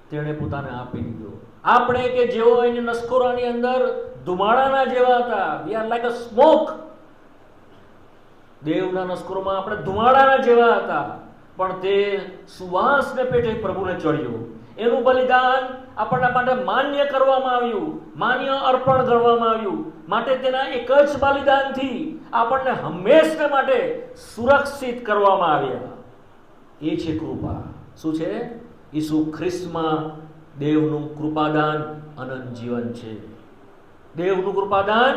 તેણે પોતાને આપી દીધો. આપણે કે જેઓ એની નસકોરાની અંદર ધુમાડાના જેવા હતા, we are like a smoke. દેવના નસકોરમાં આપણે ધુમાડાના જેવા હતા, પણ તે સુવાસને પેટે પ્રભુને ચડ્યો. એનું બલિદાન આપણા માટે માન્ય કરવામાં આવ્યું, માન્ય અર્પણ કરવામાં આવ્યું. માટે તેના એક જ બલિદાનથી આપણને હંમેશને માટે સુરક્ષિત કરવામાં આવ્યા. એ છે કૃપા. શું છે? ઈસુ ખ્રિસ્તમાં દેવનું કૃપાદાન અનંત જીવન છે. દેવનું કૃપાદાન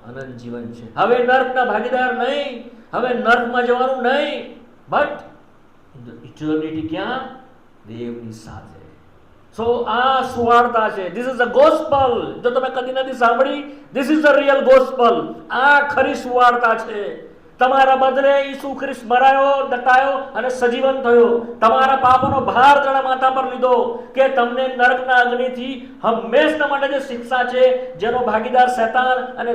અનંત જીવન છે. હવે નર્કના ભાગીદાર નહીં, હવે નર્કમાં જવાનું નહીં, બટ ઇટર્નિટી ક્યાં? દેવની સાથે. સો આ સુવાર્તા છે. This is the gospel. જો તમે કદી નથી સાંભળી, this is the real gospel. આ ખરી સુવાર્તા છે. તમારા બદલે ઈસુ ખ્રિસ્ત મરાયો, દટાયો અને સજીવન થયો. તમારા પાપનો ભાર તેના માથા પર લીધો કે તમને નરકના અગ્નિથી હંમેશના માટે જે શિક્ષા છે, જેનો ભાગીદાર શૈતાન અને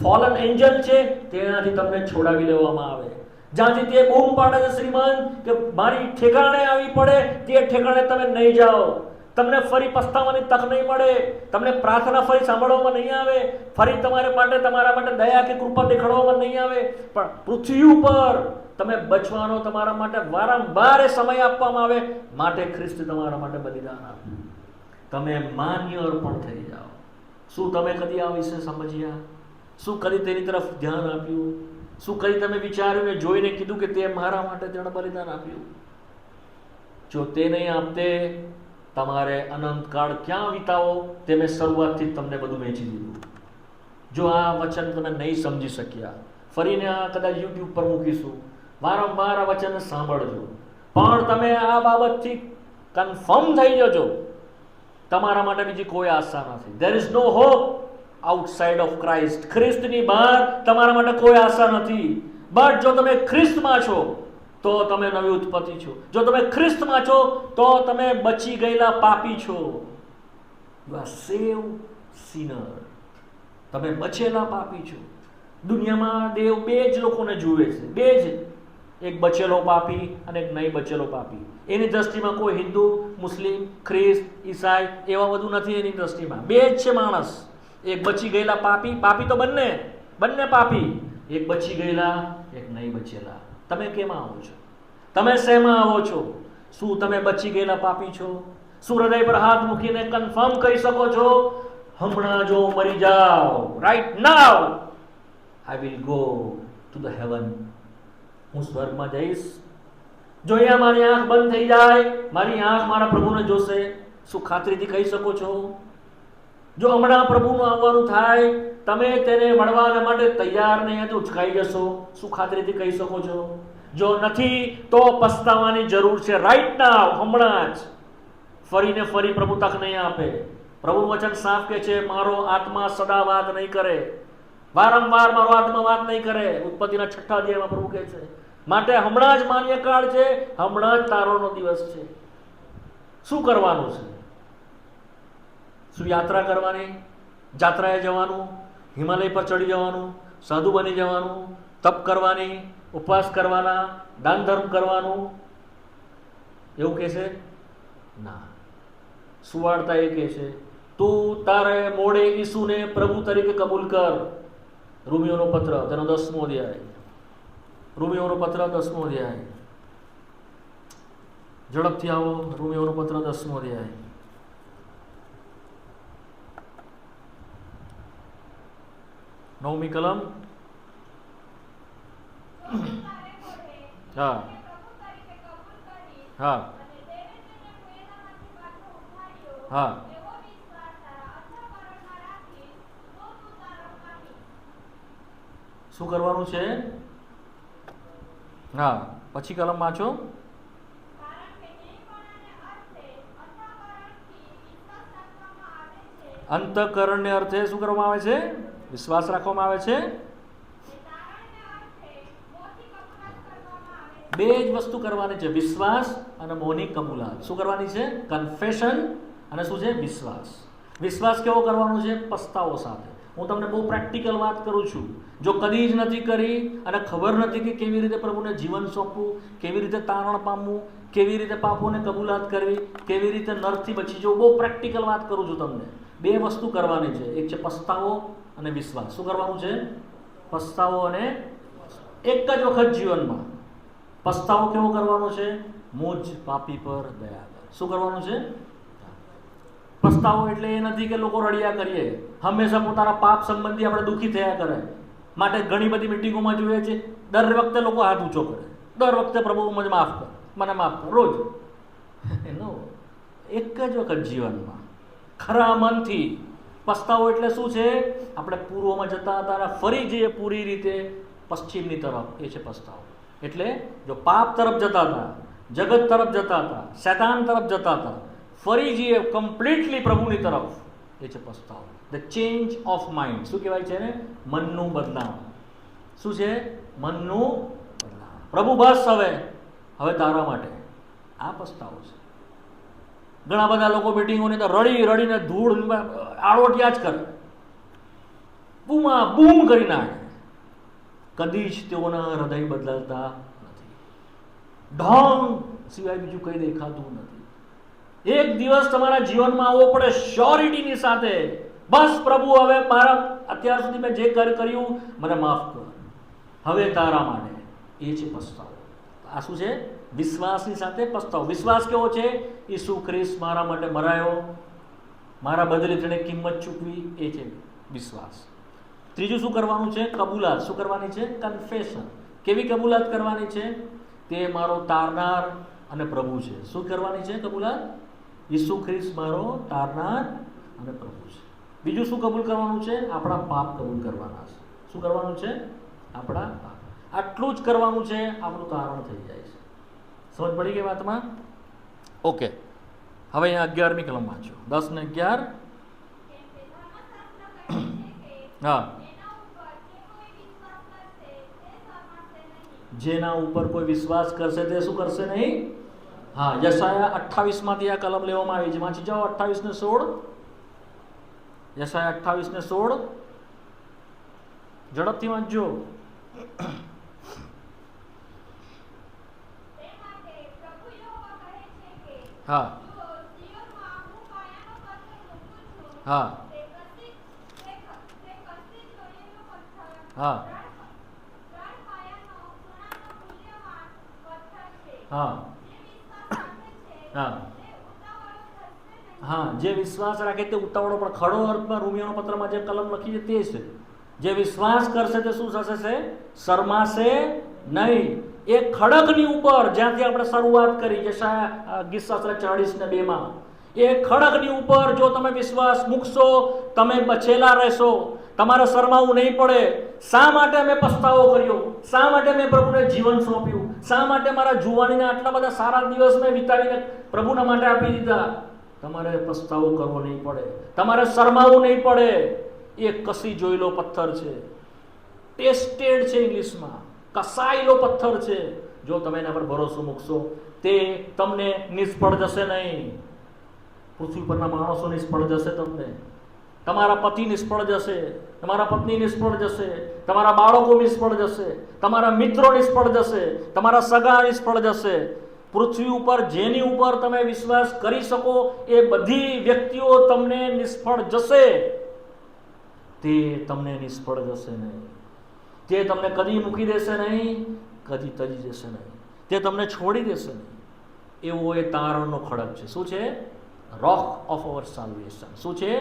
ફોલન એન્જલ છે, તેનાથી તમને છોડાવી લેવામાં આવે. જ્યાંથી તે બૂમ પાડે છે શ્રીમંત કે મારી ઠેકાણે આવી પડે, તે ઠેકાણે તમે નહીં જાઓ. તમને ફરી પસ્તાવાની તક નહીં મળે. તમને પ્રાર્થના ફરી સાંભળવામાં નહીં આવે. ફરી તમારા માટે દયા કે કૃપા દેખાડવામાં નહીં આવે. પણ પૃથ્વી ઉપર તમે બચવાનો તમારા માટે વારંવાર સમય આપવામાં આવે. માટે ખ્રિસ્ત તમારા માટે બલિદાન આપ્યું. તમે માન્ય અર્પણ થઈ જાઓ. શું તમે કદી આ વિશે સમજ્યા? શું કદી તેની તરફ ધ્યાન આપ્યું? શું કદી તમે વિચાર્યું ને જોઈને કીધું કે તે મારા માટે તેણે બલિદાન આપ્યું? જો તે નહીં આપતે, તમારે અનંતકાળ ક્યાં વિતાવો તે મેં શરૂઆતથી જ તમને બધું વહેંચી દીધું. જો આ વચન તમે નહીં સમજી શક્યા, ફરીને આ કદાચ યુટ્યુબ પર મૂકીશું, વારંવાર આ વચન સાંભળજો, પણ તમે આ બાબતથી કન્ફર્મ થઈ જજો, તમારા માટે બીજી કોઈ આશા નથી. There is no hope outside of Christ. ખ્રિસ્તની બહાર તમારા માટે કોઈ આશા નથી. બટ જો તમે ખ્રિસ્તમાં છો તો તમે નવી ઉત્પત્તિ છો. જો તમે ખ્રિસ્તમાં છો તો તમે બચી ગયેલા પાપી છો. You are saved sinner. તમે બચેલા પાપી છો. દુનિયામાં દેવ બે જ લોકોને જુએ છે, બે જ. એક બચેલો પાપી અને એક નહીં બચેલો પાપી. એની દ્રષ્ટિમાં કોઈ હિન્દુ, મુસ્લિમ, ખ્રિસ્ત, ઈસાઈ એવા બધું નથી. એની દ્રષ્ટિમાં બે જ છે માણસ. એક બચી ગયેલા પાપી, પાપી તો બંને પાપી. એક બચી ગયેલા, એક નહીં બચેલા. તમે કેમાં આવો છો? તમે શેમાં આવો છો? શું તમે બચી ગયેલા પાપી છો? શું હૃદય પર હાથ મૂકીને કન્ફર્મ કહી શકો છો, હમણાં જો મરી જાઓ, right now I will go to the heaven, હું સ્વર્ગમાં જઈશ? જો અહીંયા મારી આંખ બંધ થઈ જાય, મારી આંખ મારા પ્રભુને જોશે, શું ખાતરીથી કહી શકો છો? જો હમણાં પ્રભુનું આવવાનું થાય, તમે તેને મળવા માટે તૈયાર નહીં, તો ઉચકાઈ જશો, શું ખાતરીથી કહી શકો છો? જો નથી તો પસ્તાવાની જરૂર છે. રાઈટ નાઉ, હમણાં જ. ફરીને ફરી પ્રભુ તક નહીં આપે. પ્રભુનું વચન સાફ કહે છે, મારો આત્મા સદા વાત નહીં કરે. વારંવાર મારો આત્મા વાત નહીં કરે. ઉત્પત્તિના 6 અધ્યાયમાં પ્રભુ કહે છે. માટે હમણાં જ માન્ય કાળ છે, હમણાં જ તારોનો દિવસ છે. શું કરવાનું છે? શું યાત્રા કરવાની? જાત્રાએ જવાનું? હિમાલય પર ચડી જવાનું? સાધુ બની જવાનું? તપ કરવાની? ઉપવાસ કરવાના? દાન ધર્મ કરવાનું? એવું કહે છે? ના. સુવાર્તા એ કહે છે, તું તારે મોડે ઈસુને પ્રભુ તરીકે કબૂલ કર. રોમિયોનો પત્ર તેનો 10મો અધ્યાય. રોમિયોનો પત્ર 10મો અધ્યાય. ઝડપથી આવો. રોમિયોનો પત્ર 10મો અધ્યાય. નવમી કલમ. હા હા હા. શું કરવાનું છે? હા, પછી કલમ વાંચો. અંતઃકરણને અર્થે શું કરવામાં આવે છે? વિશ્વાસ રાખવામાં આવે છે. બે જ વસ્તુ કરવાની છે, વિશ્વાસ અને મૌનિક કબૂલાત. શું કરવાની છે? કન્ફેશન અને શું છે? વિશ્વાસ. વિશ્વાસ કેવો કરવાનો છે? પસ્તાવો સાથે. હું તમને બહુ પ્રેક્ટિકલ વાત કરું છું. જો કદી જ નથી કરી અને ખબર નથી કે કેવી રીતે પ્રભુને જીવન સોંપવું, કેવી રીતે તારણ પામવું, કેવી રીતે પાપોને કબૂલાત કરવી, કેવી રીતે નરકથી બચી જવું, બહુ પ્રેક્ટિકલ વાત કરું છું તમને. 2 વસ્તુ કરવાની છે. એક છે પસ્તાવો અને વિશ્વાસ. શું કરવાનું છે? પસ્તાવો અને એક જ વખત જીવનમાં. પસ્તાવો કેવો કરવાનો છે? મુજ પાપી પર દયા કર. શું કરવાનું છે? પસ્તાવો એટલે એ નથી કે લોકો રડ્યા કરીએ, હંમેશા પોતાના પાપ સંબંધી આપણે દુઃખી થયા કરે. માટે ઘણી બધી મિટિંગોમાં જોઈએ છે, દર વખતે લોકો હાથ ઊંચો કરે, દર વખતે પ્રભુ મને માફ કર, મને માફ કર, રોજ. નો, એક જ વખત જીવનમાં ખરા મનથી. પસ્તાવો એટલે શું છે? આપણે પૂર્વમાં જતા હતા અને ફરી જઈએ પૂરી રીતે પશ્ચિમની તરફ, એ છે પસ્તાવો. એટલે જો પાપ તરફ જતા હતા, જગત તરફ જતા હતા, શૈતાન તરફ જતા હતા, ફરી જઈએ કમ્પ્લીટલી પ્રભુની તરફ, એ છે પસ્તાવો. The change of mind. શું કહેવાય છે ને? મનનું બદલાવ. શું છે? મનનું બદલાવ. પ્રભુ બસ હવે તારા માટે. આ પસ્તાવો છે. ઘણા બધા લોકો મીટિંગોની અંદર રડી રડીને ધૂળ આળોટિયા જ કરે, બૂમા બૂમ કરી નાખે, કદી જ તેઓના હૃદય બદલાતા નથી. ઢોંગ સિવાય બીજું કંઈ દેખાતું નથી. એક દિવસ તમારા જીવનમાં આવવો પડે શ્યોરિટીની સાથે, બસ પ્રભુ હવે મારા અત્યાર સુધી મેં જે કર્યું મને માફ કર, હવે તારા માટે. એ છે પસ્તાવો. આ શું છે? વિશ્વાસની સાથે પસ્તાવો. વિશ્વાસ કેવો છે? ઈસુ ખ્રિસ્ત મારા માટે મરાયો, મારા બદલે તેણે કિંમત ચૂકવી, એ છે વિશ્વાસ. ત્રીજું શું કરવાનું છે? કબૂલાત. શું કરવાની છે? કન્ફેશન. કેવી કબૂલાત કરવાની છે? તે મારો તારનાર અને પ્રભુ છે. શું કરવાની છે કબૂલાત? ઈસુ ખ્રિસ્ત મારો તારનાર અને પ્રભુ છે. બીજું શું કબૂલ કરવાનું છે? આપણા પાપ કબૂલ કરવાના છે. શું કરવાનું છે? આપણા પાપ. આટલું જ કરવાનું છે, આપણું તારણ થઈ જાય છે. સમજ પડી ગઈ વાતમાં? ઓકે, હવે અહીંયા 11મી કલમ વાંચો, 10 ને 11. હા, જેના ઉપર કોઈ વિશ્વાસ કરશે તે શું કરશે નહીં? હા, યશાયા 28 માંથી આ કલમ લેવામાં આવી છે. વાંચી જાઓ 28 ને 16. યશાયા 28 ને 16 ઝડપથી વાંચજો. હા હા હા હા હા હા, જે વિશ્વાસ રાખે તે ઉતાવળો, પણ ખડો અર્થમાં રોમિયોનો પત્રમાં જે કલમ લખી છે તે છે. જે વિશ્વાસ કરશે તે શું થશે છે? શરમાશે નહીં. એ ખડકની ઉપર જ્યાંથી આપણે શરૂઆત કરી, યશાયા ગીત શાસ્ત્ર 40 ને 2 માં, એ ખડકની ઉપર જો તમે વિશ્વાસ મૂકશો, તમે બચેલા રહેશો, તમારે શરમાવું નહીં પડે. શા માટે મેં પસ્તાવો કર્યો? શા માટે મેં પ્રભુને જીવન સોંપ્યું? શા માટે મારા જુવાનીના આટલા બધા સારા દિવસ મેં વિતાવીને પ્રભુના માટે આપી દીધા? તમારે પસ્તાવો કરવો નહીં પડે, તમારે શરમાવું નહીં પડે. એ કસી જોયેલો પથ્થર છે, ટેસ્ટેડ છે ઇંગ્લિશમાં, કસાયેલો પથ્થર છે. જો તમે એના પર ભરોસો મૂકશો, તે તમને નિષ્ફળ જશે નહીં. પૃથ્વી પરના માણસો નિષ્ફળ જશે, તમને, તમારા પતિ નિષ્ફળ જશે, તમારા પત્ની નિષ્ફળ જશે, તમારા બાળકો નિષ્ફળ જશે, તમારા મિત્રો નિષ્ફળ જશે, તમારા સગા નિષ્ફળ જશે. પૃથ્વી ઉપર જેની ઉપર તમે વિશ્વાસ કરી શકો એ બધી વ્યક્તિઓ તમને નિષ્ફળ જશે. તે તમને નિષ્ફળ જશે નહીં. તે તમને કદી મૂકી દેશે નહીં, કદી તજી જશે નહીં, તે તમને છોડી દેશે નહીં. એવો એ તારણનો ખડક છે. શું છે? રોક ઓફ અવર સાલ્વેશન. શું છે?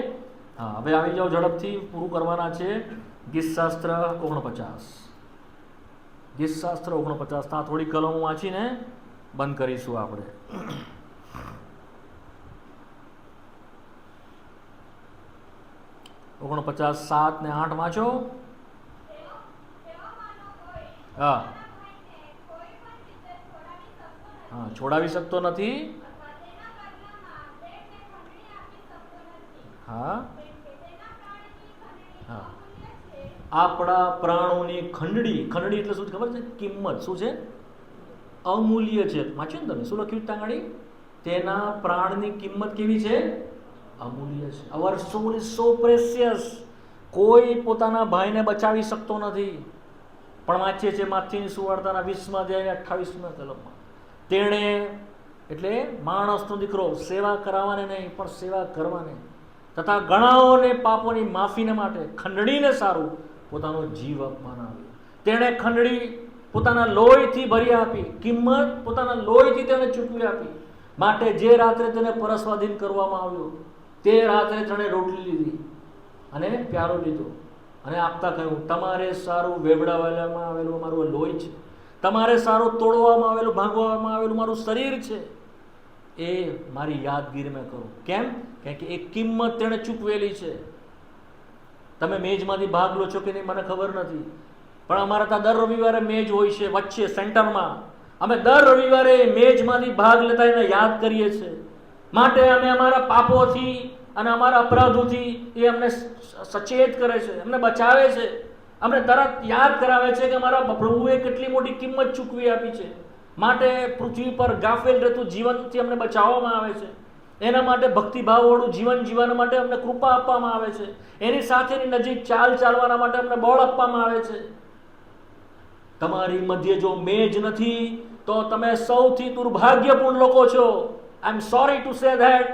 હા, હવે આવી જાઓ, ઝડપથી પૂરું કરવાના છે. ગીતશાસ્ત્ર 49. ગીતશાસ્ત્ર 49. આ થોડી કલમો વાંચીને બંધ કરીશું આપણે. 49, 7 ને 8 વાંચો. હા હા, છોડાવી શકતો નથી. હા હા, આપણા પ્રાણોની ખંડડી. ખંડડી એટલે શું ખબર છે? કિંમત. શું છે? અમૂલ્ય છે. વાંચ્યું ને તમે? શું લખ્યું તાંગડી? તેના પ્રાણની કિંમત કેવી છે? અમૂલ્ય છે. અવર સોલ ઇઝ સો પ્રેશિયસ. કોઈ પોતાના ભાઈને બચાવી શકતો નથી. પણ વાંચીએ છીએ માથીની સુવાર્તાના 20મા અધ્યાય 28મા કલમમાં, તેણે એટલે માણસનો દીકરો સેવા કરાવવાને નહીં પણ સેવા કરવાને તથા ઘણાઓને પાપોની માફીને માટે ખંડણીને સારું પોતાનો જીવ આપવાના આવ્યો. તેણે ખંડણી પોતાના લોહીથી ભરી આપી, કિંમત પોતાના લોહીથી તેણે ચૂકવી આપી. માટે જે રાત્રે તેને પરસ્વાધીન કરવામાં આવ્યો તે રાત્રે તેણે રોટલી લીધી અને પ્યારો લીધો અને આપતા કહ્યું, તમારે સારું વેવડાવવામાં આવેલું મારું લોહી છે, તમારે સારું તોડવામાં આવેલું ભાંગવામાં આવેલું મારું શરીર છે, એ મારી યાદગીરી મેં કરું. કેમ? કારણ કે એ કિંમત તેણે ચૂકવેલી છે. તમે મેજમાંથી ભાગ લો છો કે નહીં મને ખબર નથી, પણ અમારા ત્યાં દર રવિવારે મેજ હોય છે વચ્ચે સેન્ટરમાં. અમે દર રવિવારે મેજમાંથી ભાગ લેતા એને યાદ કરીએ છીએ. માટે અમે અમારા પાપોથી અને અમારા અપરાધોથી એ અમને સચેત કરે છે, અમને બચાવે છે, અમને તરત યાદ કરાવે છે કે અમારા પ્રભુએ કેટલી મોટી કિંમત ચૂકવી આપી છે. માટે પૃથ્વી પર ગાફેલ રહેતું જીવનથી અમને બચાવવામાં આવે છે. એના માટે ભક્તિભાવવાળું જીવન જીવવા માટે અમને કૃપા આપવામાં આવે છે. એની સાથેની નજીક ચાલવાના માટે અમને બળ આપવામાં આવે છે. તમારી મધ્યે જો મેજ નથી તો તમે સૌથી દુર્ભાગ્યપૂર્ણ લોકો છો. I am sorry to say that.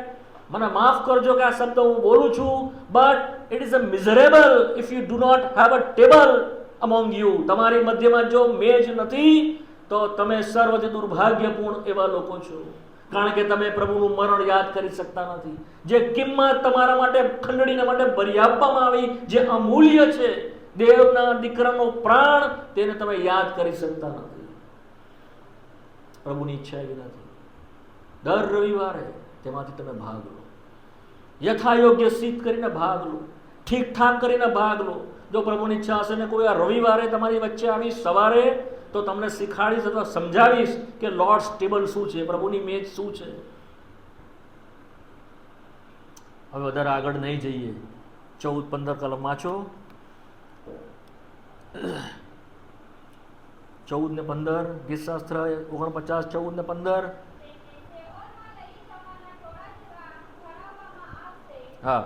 મને માફ કરજો કે આ શબ્દ હું બોલું છું, but it is a miserable if you do not have a table among you. તમારી મધ્યમાં જો મેજ નથી તો તમે સર્વથી દુર્ભાગ્યપૂર્ણ એવા લોકો છો. કારણ કે તમે પ્રભુનું મરણ યાદ કરી શકતા નથી. જે કિંમત તમારા માટે ખંડણીના માટે ભરી આપવામાં આવી, જે અમૂલ્ય છે, દેવના દીકરાનો પ્રાણ, તેને તમે યાદ કરી શકતા નથી. પ્રભુની ઈચ્છા એવી નથી. દર રવિવારે તેમાંથી તમે ભાગ લો, યથાયોગ્ય સિદ્ધ કરીને ભાગ લો, ઠીકઠાક કરીને ભાગ લો. જો પ્રભુની ઈચ્છા હશે ને કોઈ આ રવિવારે તમારી વચ્ચે આવી સવારે, તો તમને શીખાડીશ અથવા સમજાવીશ કે લોર્ડ્સ ટેબલ શું છે, પ્રભુની મેજ શું છે. હવે વધારે આગળ નહીં જઈએ. 14-15 કલમ વાંચો. 14 ને 15 ગીતશાસ્ત્ર 49 14 ને 15. હા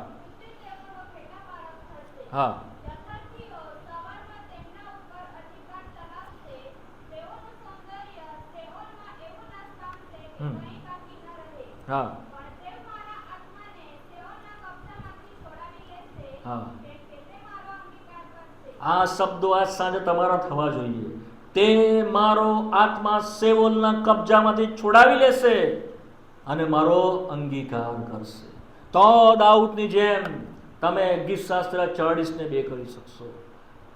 હા હા હા. આ શબ્દો આજ સાંજે તમારા થવા જોઈએ. તે મારો આત્મા સેઓલના કબજામાંથી છોડાવી લેશે અને મારો અંગીકાર કરશે. તો દાઉદની જેમ તમે ગીતશાસ્ત્ર 40:2 કરી શકશો.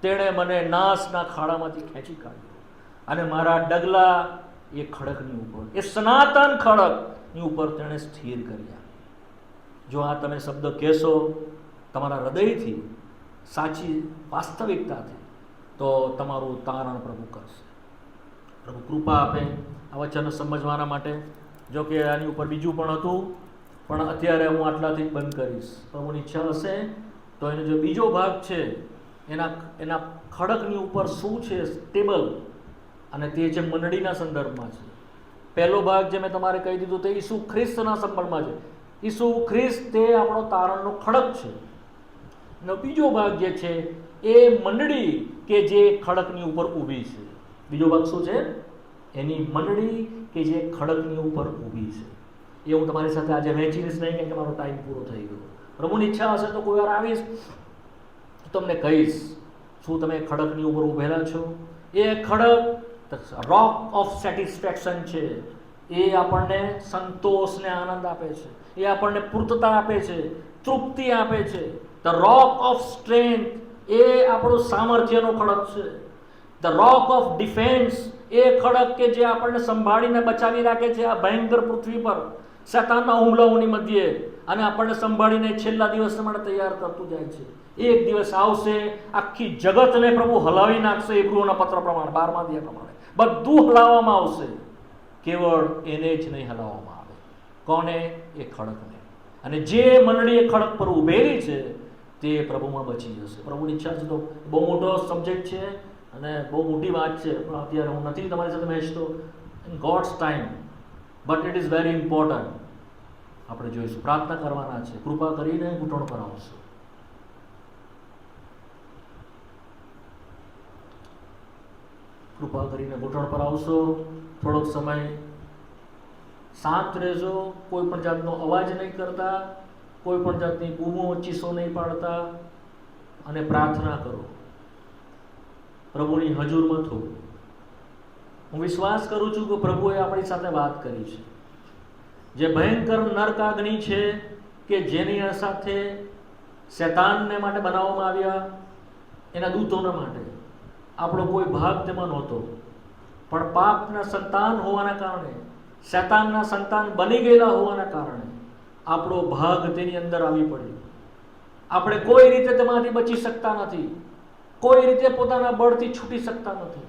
તેણે મને નાશના ખાડામાંથી ખેંચી કાઢ્યો અને મારા ડગલા એ ખડકની ઉપર, એ સનાતન ખડકની ઉપર તેણે સ્થિર કર્યા. જો આ તમે શબ્દ કહેશો તમારા હૃદયથી, સાચી વાસ્તવિકતાથી, તો તમારું તારણ પ્રભુ કરશે. પ્રભુ કૃપા આપે આ વચન સમજવાના માટે. જો કે આની ઉપર બીજું પણ હતું, પણ અત્યારે હું આટલાથી જ બંધ કરીશ. પ્રભુની ઈચ્છા હશે તો એનો જે બીજો ભાગ છે એના ખડકની ઉપર શું છે ટેબલ, અને તે જે મંડળીના સંદર્ભમાં છે. પહેલો ભાગ જે મેં તમારે કહી દીધું તે ઈસુ ખ્રિસ્તના સંબંધમાં છે. ઈસુ ખ્રિસ્ત તે આપણો તારણનો ખડક છે. અને બીજો ભાગ જે છે એ મંડળી કે જે ખડકની ઉપર ઊભી છે. બીજો ભાગ શું છે? એની મંડળી કે જે ખડકની ઉપર ઊભી છે. એ હું તમારી સાથે આજે વહેંચીશ નહીં, કેમ કે મારો ટાઈમ પૂરો થઈ ગયો. પ્રભુની ઈચ્છા હશે તો કોઈ વાર આવીશ તો તમને કહીશ શું તમે ખડકની ઉપર ઊભેલા છો. એ ખડક રોક ઓફ સેટિસ્ફેક્શન છે. એ આપણને સંતોષ ને આનંદ આપે છે, એ આપણને પૂર્તતા આપે છે, તૃપ્તિ આપે છે. ધ રોક ઓફ સ્ટ્રેન્થ એ આપણું સામર્થ્યનો ખડક છે. ધ રોક ઓફ ડિફેન્સ એ ખડક કે જે આપણને સંભાળીને બચાવી રાખે છે આ ભયંકર પૃથ્વી પર શેતાનના હુમલાઓની મધ્યે, અને આપણને સંભાળીને છેલ્લા દિવસ માટે તૈયાર કરતું જાય છે. એક દિવસ આવશે આખી જગતને પ્રભુ હલાવી નાખશે. ઈબ્રુઓના પત્ર પ્રમાણે 12મા અધ્યાય પ્રમાણે બધું હલાવવામાં આવશે, કેવળ એને જ નહીં હલાવવામાં આવે. કોને? એ ખડકને. અને જે મંડળી એ ખડક પર ઉભેલી છે તે પ્રભુમાં બચી જશે. પ્રભુની ઈચ્છા છે તો બહુ મોટો સબ્જેક્ટ છે અને બહુ મોટી વાત છે, પણ અત્યારે હું નથી તમારી સાથે વહેંચતો. In God's time, but it is very important. આપણે જોઈશું. પ્રાર્થના કરવાના છે. કૃપા કરીને ઘૂંટણ પર આવશો. કૃપા કરીને ઘૂંટણ પર આવશો, થોડોક સમય શાંત રહેજો, કોઈ પણ જાતનો અવાજ નહીં કરતા, કોઈ પણ જાતની બૂમો ચીસો નહીં પાડતા અને પ્રાર્થના કરો. પ્રભુની હજુરમાં થવું. હું વિશ્વાસ કરું છું કે પ્રભુએ આપણી સાથે વાત કરી છે. જે ભયંકર નરકાગ્નિ છે કે જેની સાથે શૈતાનને માટે બનાવવામાં આવ્યા, એના દૂતોના માટે આપણો કોઈ ભાગ તેમાં નહોતો, પણ પાપના સંતાન હોવાના કારણે, શૈતાનના સંતાન બની ગયેલા હોવાના કારણે આપણો ભાગ તેની અંદર આવી પડ્યો. આપણે કોઈ રીતે તેમાંથી બચી શકતા નથી, કોઈ રીતે પોતાના બળથી છૂટી શકતા નથી.